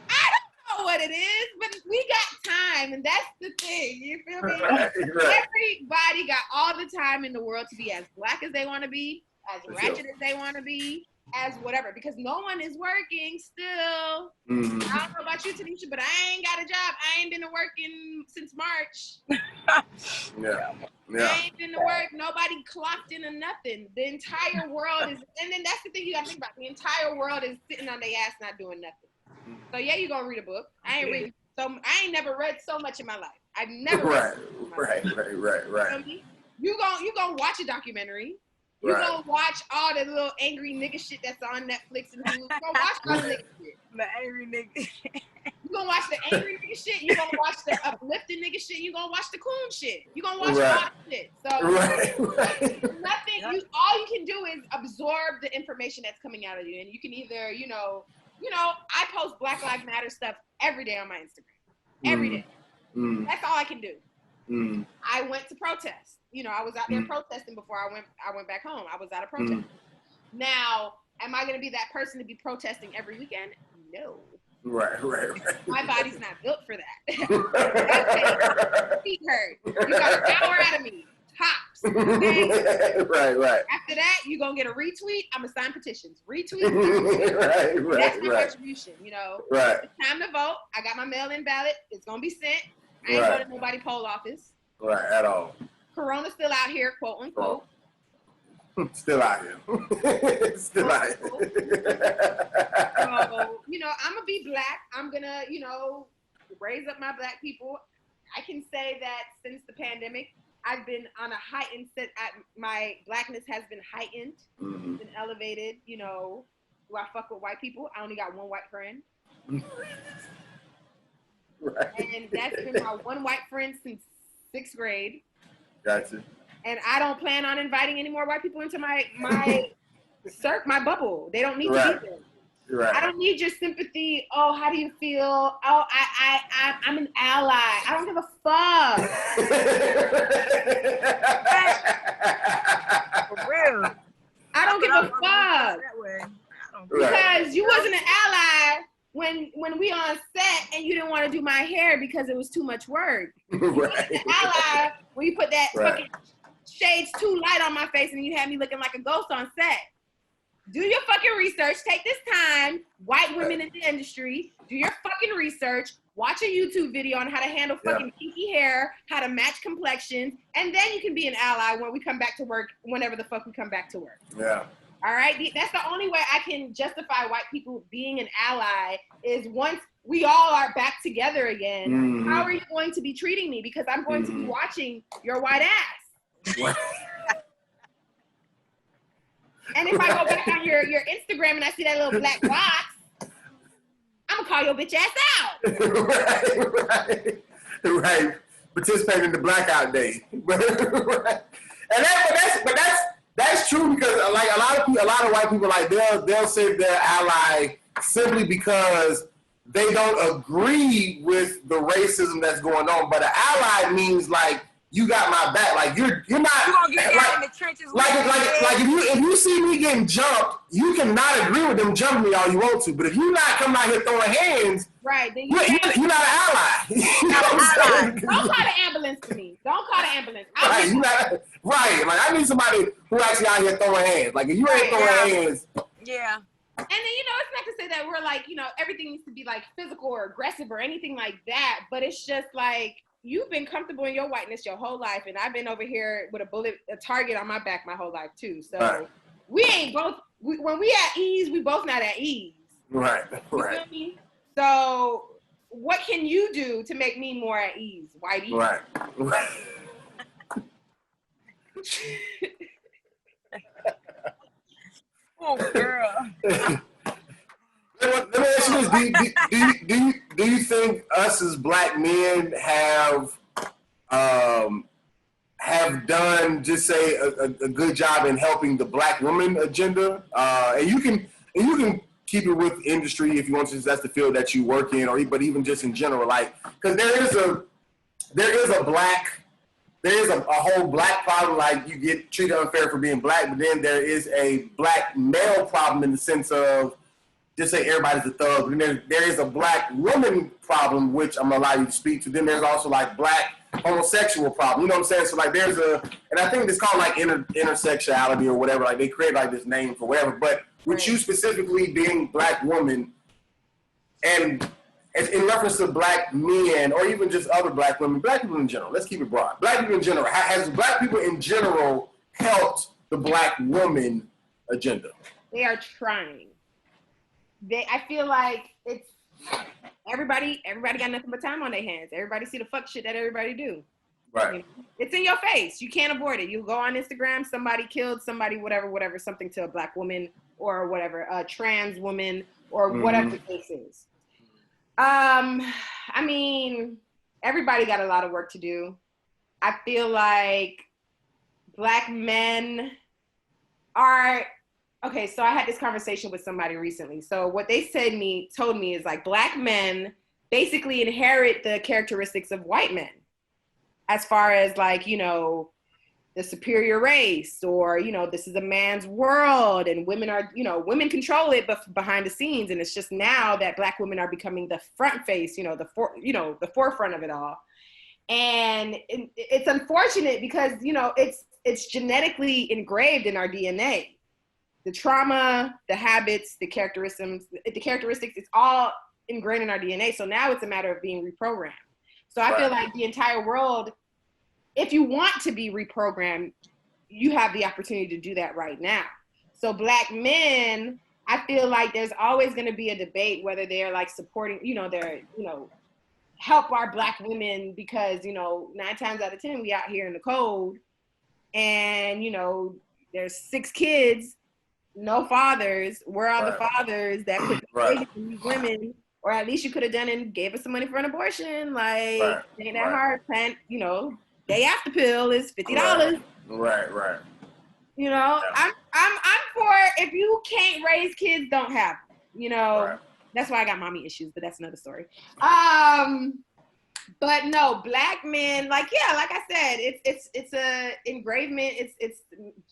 I don't know what it is, but we got time, and that's the thing. You feel me?
Right.
Everybody got all the time in the world to be as black as they want to be, as ratchet as they want to be, as whatever, because no one is working still.
Mm-hmm.
I don't know about you, Tanesha, but I ain't got a job. I ain't been to working since March.
Yeah.
I ain't been to work. Nobody clocked in or nothing. The entire world is, and then that's the thing you gotta think about. The entire world is sitting on their ass not doing nothing. So yeah, you gonna read a book. I ain't never read so much in my life. I've never read
Right.
You gonna watch a documentary. You gonna watch all the little angry nigga shit that's on Netflix and Hulu. You gonna watch all the nigga shit.
The angry nigga.
You gonna watch the angry nigga shit. You gonna watch the uplifting nigga shit. You gonna watch the coon shit. You gonna watch all that shit. So nothing. All you can do is absorb the information that's coming out of you, and you can either, you know, I post Black Lives Matter stuff every day on my Instagram. Every day. That's all I can do. I went to protest. You know, I was out there protesting before I went back home. I was out of protest. Now, am I going to be that person to be protesting every weekend? No.
Right.
My body's not built for that. Feet hurt. You got an hour out of me. Tops. Okay?
Right.
After that, you're going to get a retweet. I'm going to sign petitions. Retweet.
Right.
That's my retribution, you know.
Right.
It's time to vote. I got my mail-in ballot. It's going to be sent. I ain't going to nobody poll office.
Right, at all.
Corona's still out here, quote unquote.
Still out here. Still out here.
So, you know, I'm going to be black. I'm going to, you know, raise up my black people. I can say that since the pandemic, I've been on a heightened set. My blackness has been heightened, been elevated. You know, do I fuck with white people? I only got one white friend.
Right.
And that's been my one white friend since 6th grade.
Gotcha.
And I don't plan on inviting any more white people into my my bubble. They don't need to be there.
Right.
I don't need your sympathy. Oh, how do you feel? Oh, I'm an ally. I don't give a fuck.
For real.
I don't give a fuck. Because you wasn't an ally when we on set and you didn't want to do my hair because it was too much work. You wasn't an ally when you put that fucking shades too light on my face and you had me looking like a ghost on set. Do your fucking research. Take this time. White women in the industry, do your fucking research. Watch a YouTube video on how to handle fucking kinky hair, how to match complexions, and then you can be an ally when we come back to work, whenever the fuck we come back to work.
Yeah.
All right? That's the only way I can justify white people being an ally is once we all are back together again, how are you going to be treating me? Because I'm going to be watching your white ass. And if I go back on your Instagram and I see that little black box, I'm gonna call your bitch ass out.
Right. Participate in the blackout day. But that's true because like a lot of white people like they'll say they're ally simply because they don't agree with the racism that's going on. But an ally means like you got my back. Like you're not.
You gonna get down in the trenches.
Like if you see me getting jumped, you can not agree with them jumping me all you want to. But if you not coming out here throwing hands,
right? Then
you're not an ally. You know what I'm saying?
Don't call the ambulance to me. Don't call the ambulance.
Right, right. Like I need somebody who actually out here throwing hands. Like if you ain't throwing hands.
Yeah.
And then, you know, it's not to say that we're like, you know, everything needs to be like physical or aggressive or anything like that. But it's just like, you've been comfortable in your whiteness your whole life. And I've been over here with a target on my back my whole life too. So we ain't both, when we at ease, we both not at ease.
Right,
you feel me? So what can you do to make me more at ease, whitey?
Right.
Oh, girl.
Let me ask you this: Do you think us as black men have done just say a good job in helping the black woman agenda? And you can keep it with industry if you want to. That's the field that you work in, but even just in general, like because there is a whole black problem, like you get treated unfair for being black, but then there is a black male problem in the sense of just say everybody's a thug. And there is a black woman problem, which I'm gonna allow you to speak to. Then there's also like black homosexual problem. You know what I'm saying? So like there's and I think it's called like intersectionality or whatever. Like they create like this name for whatever. But with you specifically being black woman, and in reference to black men or even just other black women, black people in general, let's keep it broad. Black people in general, has black people in general helped the black woman agenda?
They are trying. I feel like it's everybody got nothing but time on their hands. Everybody see the fuck shit that everybody do.
Right.
You know? It's in your face. You can't avoid it. You go on Instagram, somebody killed somebody, whatever, something to a black woman or whatever, a trans woman or whatever the case is. I mean, everybody got a lot of work to do. I feel like black men are, okay, so I had this conversation with somebody recently. So what they told me is like black men basically inherit the characteristics of white men as far as like, you know, the superior race, or, you know, this is a man's world and women are, you know, women control it, but behind the scenes. And it's just now that Black women are becoming the front face, you know, the forefront of it all. And it's unfortunate because, you know, it's genetically engraved in our DNA. The trauma, the habits, the characteristics, it's all ingrained in our DNA. So now it's a matter of being reprogrammed. So I feel like the entire world, if you want to be reprogrammed, you have the opportunity to do that right now. So Black men, I feel like there's always going to be a debate whether they're like supporting, you know, they're, you know, help our Black women because, you know, 9 times out of 10, we out here in the cold and, you know, there's 6 kids, no fathers. Where are the fathers that put the these women? Or at least you could have done and gave us some money for an abortion. Like, ain't that hard? Plan, you know, day after pill is $50.
Right.
You know, I'm for if you can't raise kids, don't have them. You know, that's why I got mommy issues, but that's another story. But no, Black men, like I said, it's a engravement. It's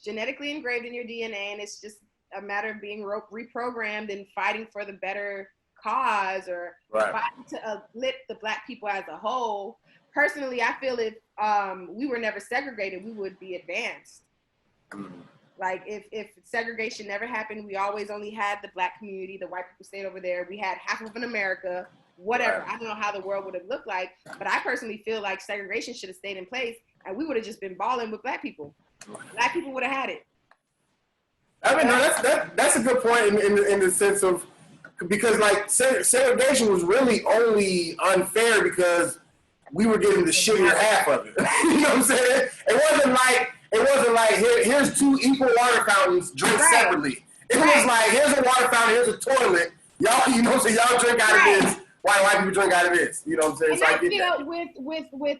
genetically engraved in your DNA, and it's just a matter of being reprogrammed and fighting for the better cause or fighting to uplift the Black people as a whole. Personally, I feel if we were never segregated, we would be advanced. Like if segregation never happened, we always only had the Black community, the white people stayed over there. We had half of an America, whatever. I don't know how the world would have looked like, but I personally feel like segregation should have stayed in place and we would have just been balling with Black people. Black people would have had it.
I mean, no, that's a good point in the sense of, because like segregation was really only unfair because we were getting the shittier half of it. You know what I'm saying? It wasn't like here's 2 equal water fountains, drink separately. It was like here's a water fountain, here's a toilet. Y'all, you know, so y'all drink out of this. White people drink out of this. You know what I'm saying?
And
so
I feel with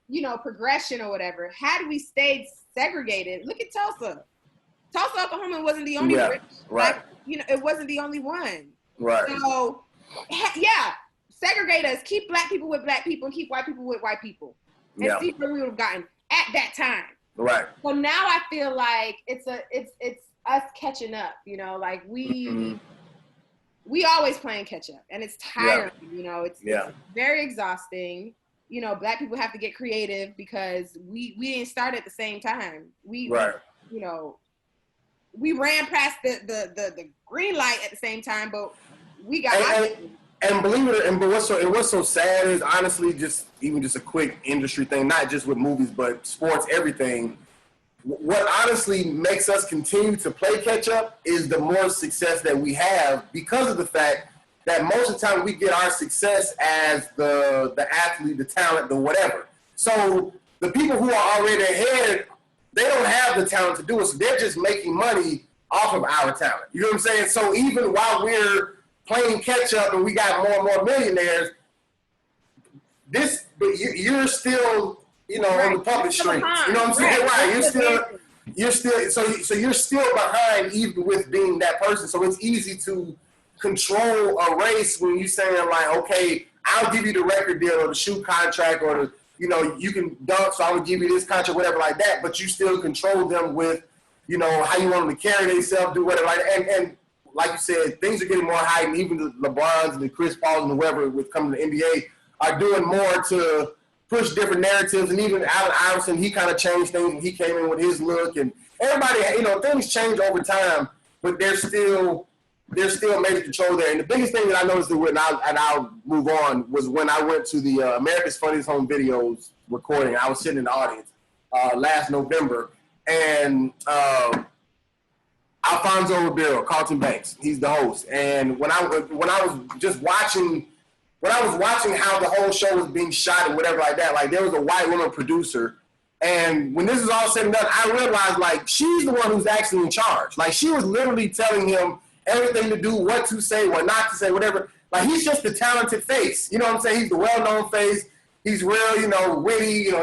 you know, progression or whatever. Had we stayed segregated, look at Tulsa. Tulsa, Oklahoma wasn't the only rich, like, you know, it wasn't the only one.
Right.
So, yeah, segregate us. Keep Black people with Black people and keep white people with white people. And see where we would have gotten at that time.
Right.
So now I feel like it's us catching up, you know, like we always playing catch up and it's tiring, you know, it's very exhausting. You know, Black people have to get creative because we didn't start at the same time. We you know, we ran past the green light at the same time, but we got
and believe it, and what's so sad is honestly just a quick industry thing, not just with movies but sports, everything. What honestly makes us continue to play catch up is the more success that we have because of the fact that most of the time we get our success as the athlete, the talent, the whatever. So the people who are already ahead, they don't have the talent to do it, so they're just making money off of our talent. You know what I'm saying? So even while we're playing catch up and we got more and more millionaires, but you're still, you know, on the public streets. You know what I'm saying? Right. You're still behind even with being that person. So it's easy to control a race when you're saying like, okay, I'll give you the record deal or the shoe contract or the, you know, you can dunk, so I'm gonna give you this contract, whatever like that, but you still control them with, you know, how you want them to carry themselves, do whatever like that. And like you said, things are getting more heightened. Even the LeBrons and the Chris Pauls and whoever with coming to the NBA are doing more to push different narratives. And even Allen Iverson, he kind of changed things and he came in with his look. And everybody, you know, things change over time, but there's still major control there. And the biggest thing that I noticed, and I'll move on, was when I went to the America's Funniest Home Videos recording. I was sitting in the audience last November, and Alfonso Ribeiro, Carlton Banks, he's the host. And when I was just watching, how the whole show was being shot and whatever like that, like there was a white woman producer. And when this is all said and done, I realized like she's the one who's actually in charge. Like she was literally telling him everything to do, what to say, what not to say, whatever. Like he's just the talented face. You know what I'm saying? He's the well-known face. He's real, you know, witty. You know,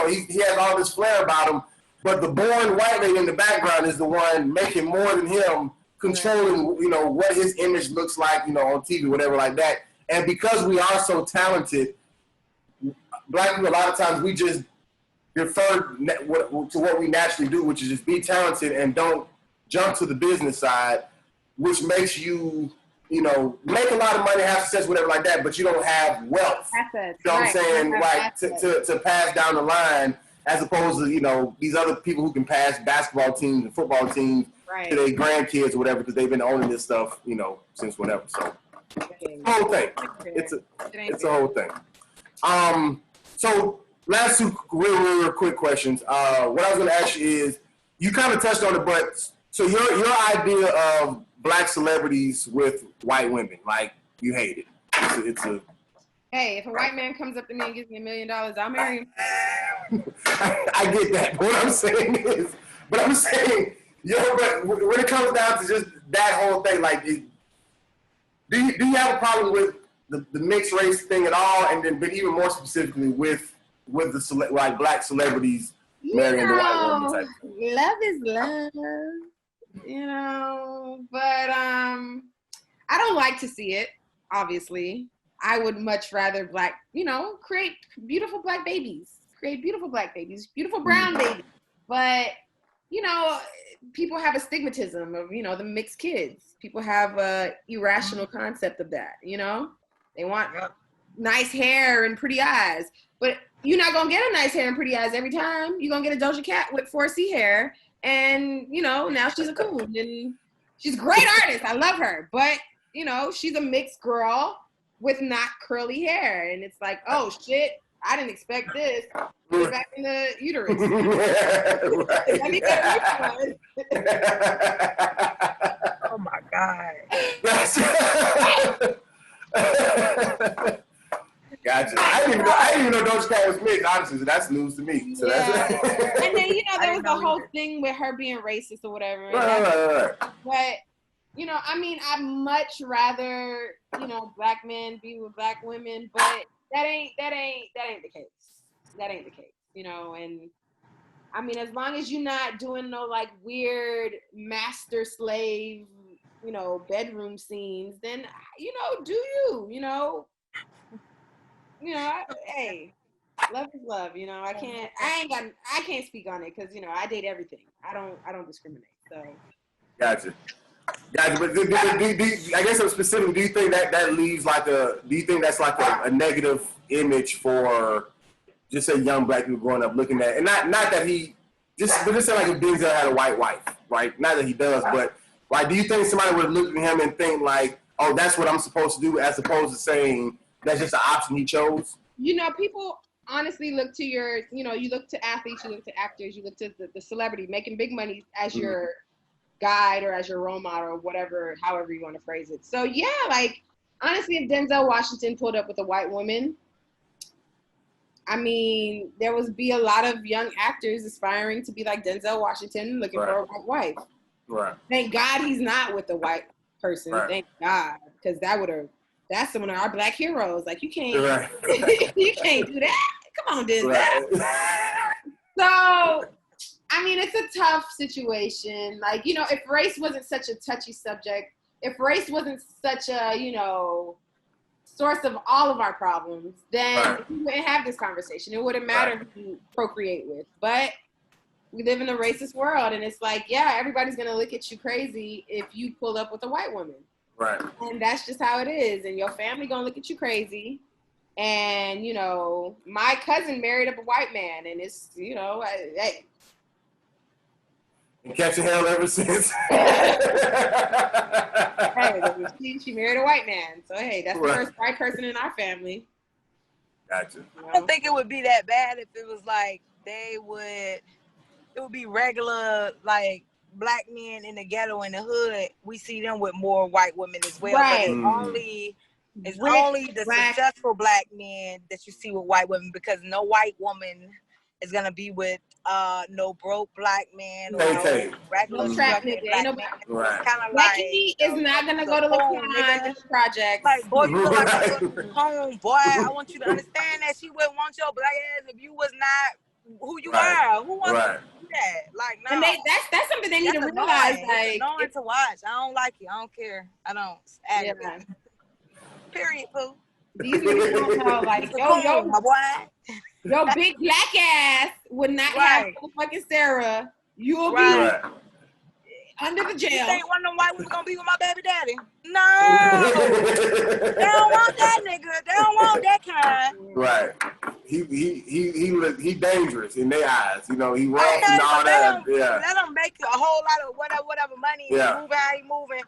he has all this flair about him. But the boring white lady in the background is the one making more than him, controlling, you know, what his image looks like, you know, on TV, whatever like that. And because we are so talented, Black people, a lot of times we just defer to what we naturally do, which is just be talented and don't jump to the business side, which makes you, make a lot of money, have success, whatever like that, but you don't have wealth.
Assets.
You know what I'm saying? Like
Assets.
to pass down the line, as opposed to, these other people who can pass basketball teams and football teams to their grandkids or whatever, because they've been owning this stuff, since whatever. So the whole thing. It's a whole thing. So last two real quick questions. What I was going to ask you is, you kind of touched on it, but so your idea of black celebrities with white women, like, you hate it. It's a
Hey, if a white man comes up to me and gives me $1 million, I'll marry him.
I get that. But what I'm saying is, but when it comes down to just that whole thing, like, do you have a problem with the mixed race thing at all? And then, but even more specifically with the like black celebrities marrying the white woman type of thing.
Love is love, but I don't like to see it, obviously. I would much rather create beautiful black babies, beautiful brown babies. But, people have a stigmatism of, the mixed kids. People have a irrational concept of that, They want nice hair and pretty eyes. But you're not going to get a nice hair and pretty eyes every time. You're going to get a Doja Cat with 4C hair. And, now she's a coon. And she's a great artist. I love her. But, she's a mixed girl with not curly hair. And it's like, oh, shit, I didn't expect this. Put it back in the uterus. Let me get a
Oh, my God.
Gotcha. I didn't even know Doja Cat was mixed, honestly. So that's news to me. So
that's and then, there was the whole thing with her being racist or whatever.
Right.
But, I'd much rather, black men be with black women, but that ain't the case. That ain't the case, and as long as you're not doing no like weird master slave, bedroom scenes, then, do you, hey, love is love, I can't speak on it because, I date everything. I don't discriminate. So.
Gotcha. But I guess specifically, do you think that leaves do you think that's like a negative image for just say young black people growing up looking at, and not that he but just say like if Denzel had a white wife, right? Not that he does, but like, do you think somebody would look at him and think like, oh, that's what I'm supposed to do, as opposed to saying that's just an option he chose?
People honestly look to you look to athletes, you look to actors, you look to the celebrity making big money as your guide or as your role model or whatever, however you want to phrase it. So yeah, like, honestly, if Denzel Washington pulled up with a white woman, there would be a lot of young actors aspiring to be like Denzel Washington looking for a white wife.
Right. Thank
God he's not with a white person.
Right.
Thank God, because that's some of our black heroes. Like, you can't, you can't do that. Come on, Denzel. Right. So, it's a tough situation. Like, if race wasn't such a touchy subject, if race wasn't such a, source of all of our problems, then we wouldn't have this conversation. It wouldn't matter who you procreate with. But we live in a racist world, and it's like, yeah, everybody's going to look at you crazy if you pull up with a white woman.
Right.
And that's just how it is. And your family going to look at you crazy. And, my cousin married up a white man, and it's, hey.
And catching hell ever since.
Hey, she married a white man. So, hey, that's the first white person in our family.
Gotcha.
I don't think it would be that bad if it was like it would be regular, like, black men in the ghetto, in the hood. We see them with more white women as well.
Right.
But it's only the successful black men that you see with white women, because no white woman is gonna be with no broke black man or no regular
trap nigga.
Black man.
Right.
Kind of
like is not gonna go to the project.
Like, boy, you look like a home boy. I want you to understand that she wouldn't want your black ass if you was not who you are. Who wants to do that? Like, no.
And that's something they need to realize. Like,
annoying to watch. I don't like it. I don't care. I don't. Period, poo.
These niggas don't know, like, yo,
my boy.
Your big black ass would not have motherfucking Sarah. You'll be under the jail.
You think one of them white was gonna be with my baby daddy? No. They don't want that nigga. They don't want that kind.
Right. He dangerous in their eyes. You know, he rough and all that.
Let him make a whole lot of whatever money and move how he moving.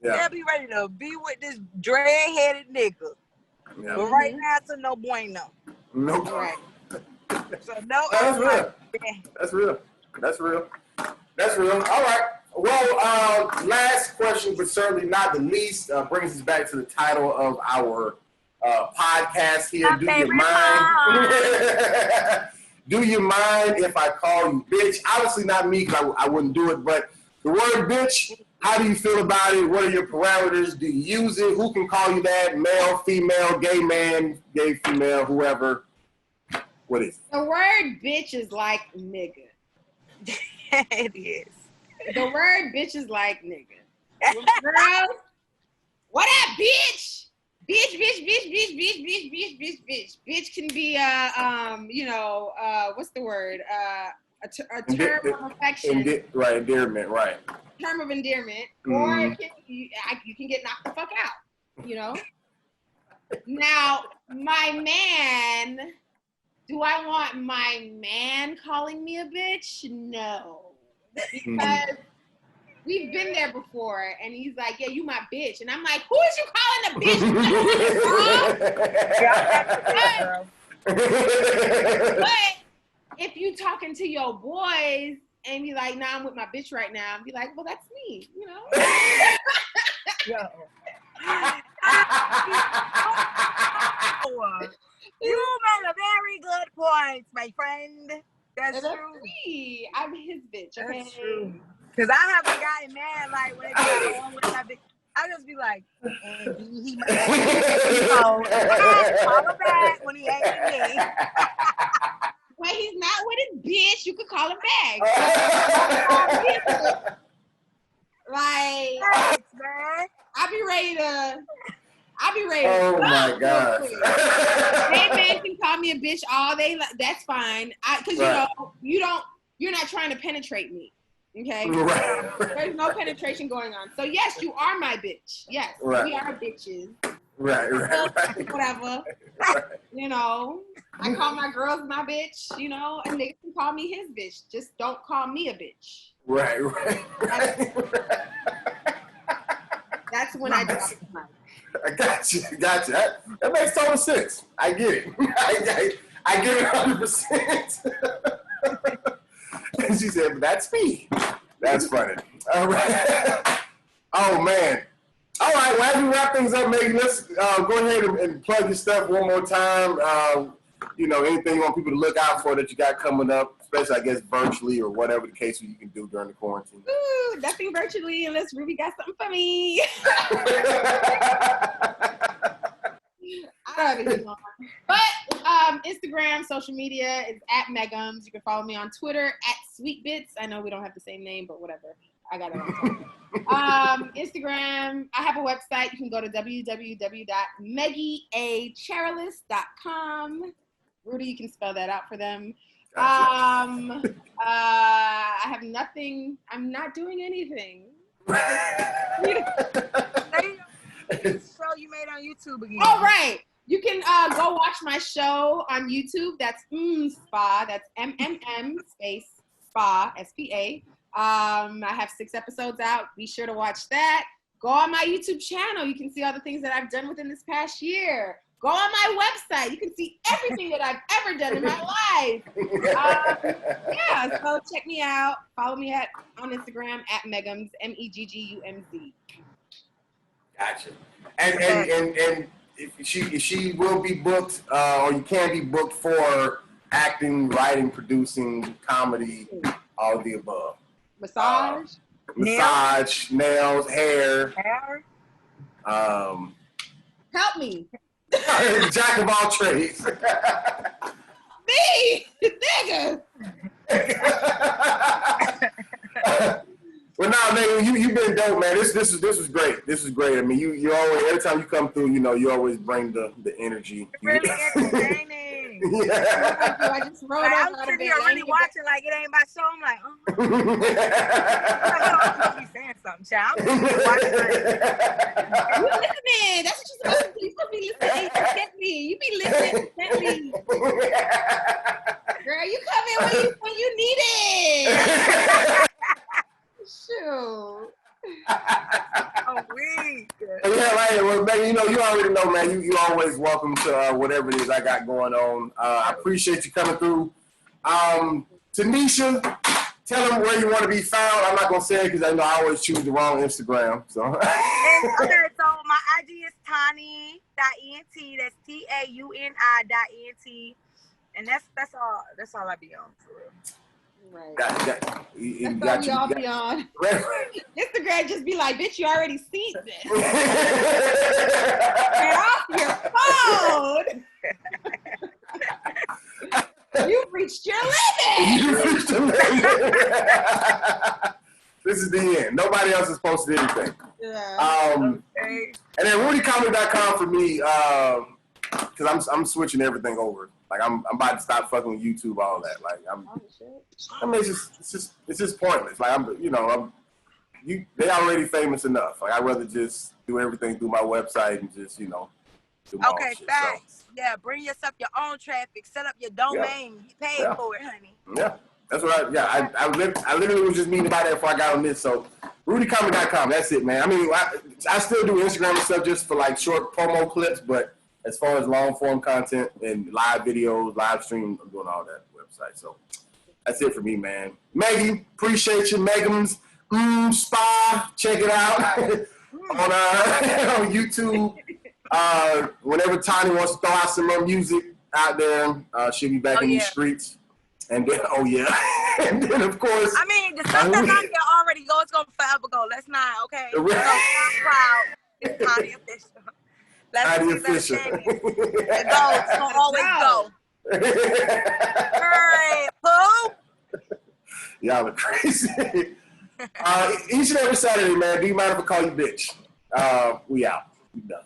Yeah. They'll be ready to be with this dread-headed nigga. Yeah. But right now, it's a no bueno.
No.
Right. So no.
That's real. All right. Well, last question, but certainly not the least, brings us back to the title of our podcast here. Do you mind if I call you bitch? Obviously not me, because I wouldn't do it, but the word bitch, how do you feel about it? What are your parameters? Do you use it? Who can call you that? Male, female, gay man, gay female, whoever. What is it?
The word bitch is like nigga.
It is.
The word bitch is like nigga. Girl, what up, bitch? Bitch. Bitch can be what's the word? A term of affection.
Endearment, right.
Term of endearment. Or you can get knocked the fuck out, you know? Now, my man, do I want my man calling me a bitch? No. Because we've been there before, and he's like, yeah, you my bitch. And I'm like, who is you calling a bitch? But if you talking to your boys and be like, nah, I'm with my bitch right now, be like, well, that's me, you know?
You made a very good point, my friend. That's true.
Me. I'm his bitch. Okay?
That's true. Because I haven't gotten mad like when they be going with that bitch. I just be like, he might call him back when he ain't with me.
When he's not with his bitch, you could call him back. Like,
thanks, man.
I'll be ready to.
Oh my God.
Gay man can call me a bitch all day. That's fine. Because you're not trying to penetrate me. Okay.
Right.
There's no penetration going on. So yes, you are my bitch. Yes, we are bitches.
Right.
Whatever. Right. You know, I call my girls my bitch. You know, and they can call me his bitch. Just don't call me a bitch.
Right.
That's when I drop the mic.
I got you. That makes total sense. I get it. I get it 100%. And she said, that's me. That's funny. All right. Oh, man. All right. Well, as we wrap things up, Meggie, let's go ahead and plug your stuff one more time. Anything you want people to look out for that you got coming up, especially, I guess, virtually or whatever the case you can do during the quarantine.
Ooh, nothing virtually unless Ruby got something for me. But Instagram, social media is at Megums. You can follow me on Twitter at Sweetbits. I know we don't have the same name, but whatever. I got it on Instagram. I have a website. You can go to www.MeggieCherilus.com. Rudy, you can spell that out for them. Gotcha. I have nothing. I'm not doing anything.
Show you made on YouTube again.
All right. You can go watch my show on YouTube. That's Spa. That's MMM space Spa, S-P-A. I have 6 episodes out. Be sure to watch that. Go on my YouTube channel. You can see all the things that I've done within this past year. Go on my website. You can see everything that I've ever done in my life. So check me out. Follow me on Instagram at Megums, MEGGUMZ.
Gotcha. And if she will be booked, or you can be booked for acting, writing, producing, comedy, all of the above.
Massage,
nails, hair.
Help me.
Jack of all trades.
Me, nigga.
Well, nah, man, you've been dope, man. This was great. This was great. I mean, you always, every time you come through, you always bring the energy.
Really entertaining. thing.
I just wrote
Like,
up
I'm
out of
sitting
bed.
here really watching like it ain't my show. I'm like, I'm supposed to be saying something, child. I'm just watching like,
You listening? That's what you're supposed to do. You're supposed to be listening intently. You be listening intently. Girl, you come in when you need it. Shoot.
oh, weak.
Yeah, right. Well, Meggie, you already know, man. You always welcome to whatever it is I got going on. I appreciate you coming through. Tanesha, tell them where you want to be found. I'm not gonna say it because I know I always choose the wrong Instagram. So.
Okay, so my IG is tani.ent. That's TAUNI.ent, and that's all I be on for real.
Right.
That's
all we all be on. Instagram just be like, bitch, you already seen this. Get off your phone. You've reached your limit.
This is the end. Nobody else has posted anything.
Yeah.
Okay.
And then RudyComedy.com for me, because I'm switching everything over. Like I'm about to stop fucking with YouTube, all that. Like I mean, it's just pointless. Like they already famous enough. Like I'd rather just do everything through my website and just do my own shit.
Facts.
So.
Yeah, bring yourself your own traffic. Set up your domain. You paid for it, honey.
Yeah, that's what I literally was just meaning about that before I got on this. So RudyComedy.com. That's it, man. I mean, I still do Instagram and stuff just for like short promo clips, but as far as long form content and live videos, live stream, I'm doing all that website. So that's it for me, man. Meggie, appreciate you. Megan's Spa, check it out on YouTube. Whenever Tiny wants to throw out some more music out there, she'll be back in these streets. And then, and then of course.
I mean, the stuff that's out there already go. It's gonna forever go. Let's not, okay. So SoundCloud is Tiny Official.
Tiny Official.
It goes. It's gonna always go. Hurry, poop.
Y'all are crazy. Each and every Saturday, man. Do you mind if I call you bitch? We out. We done.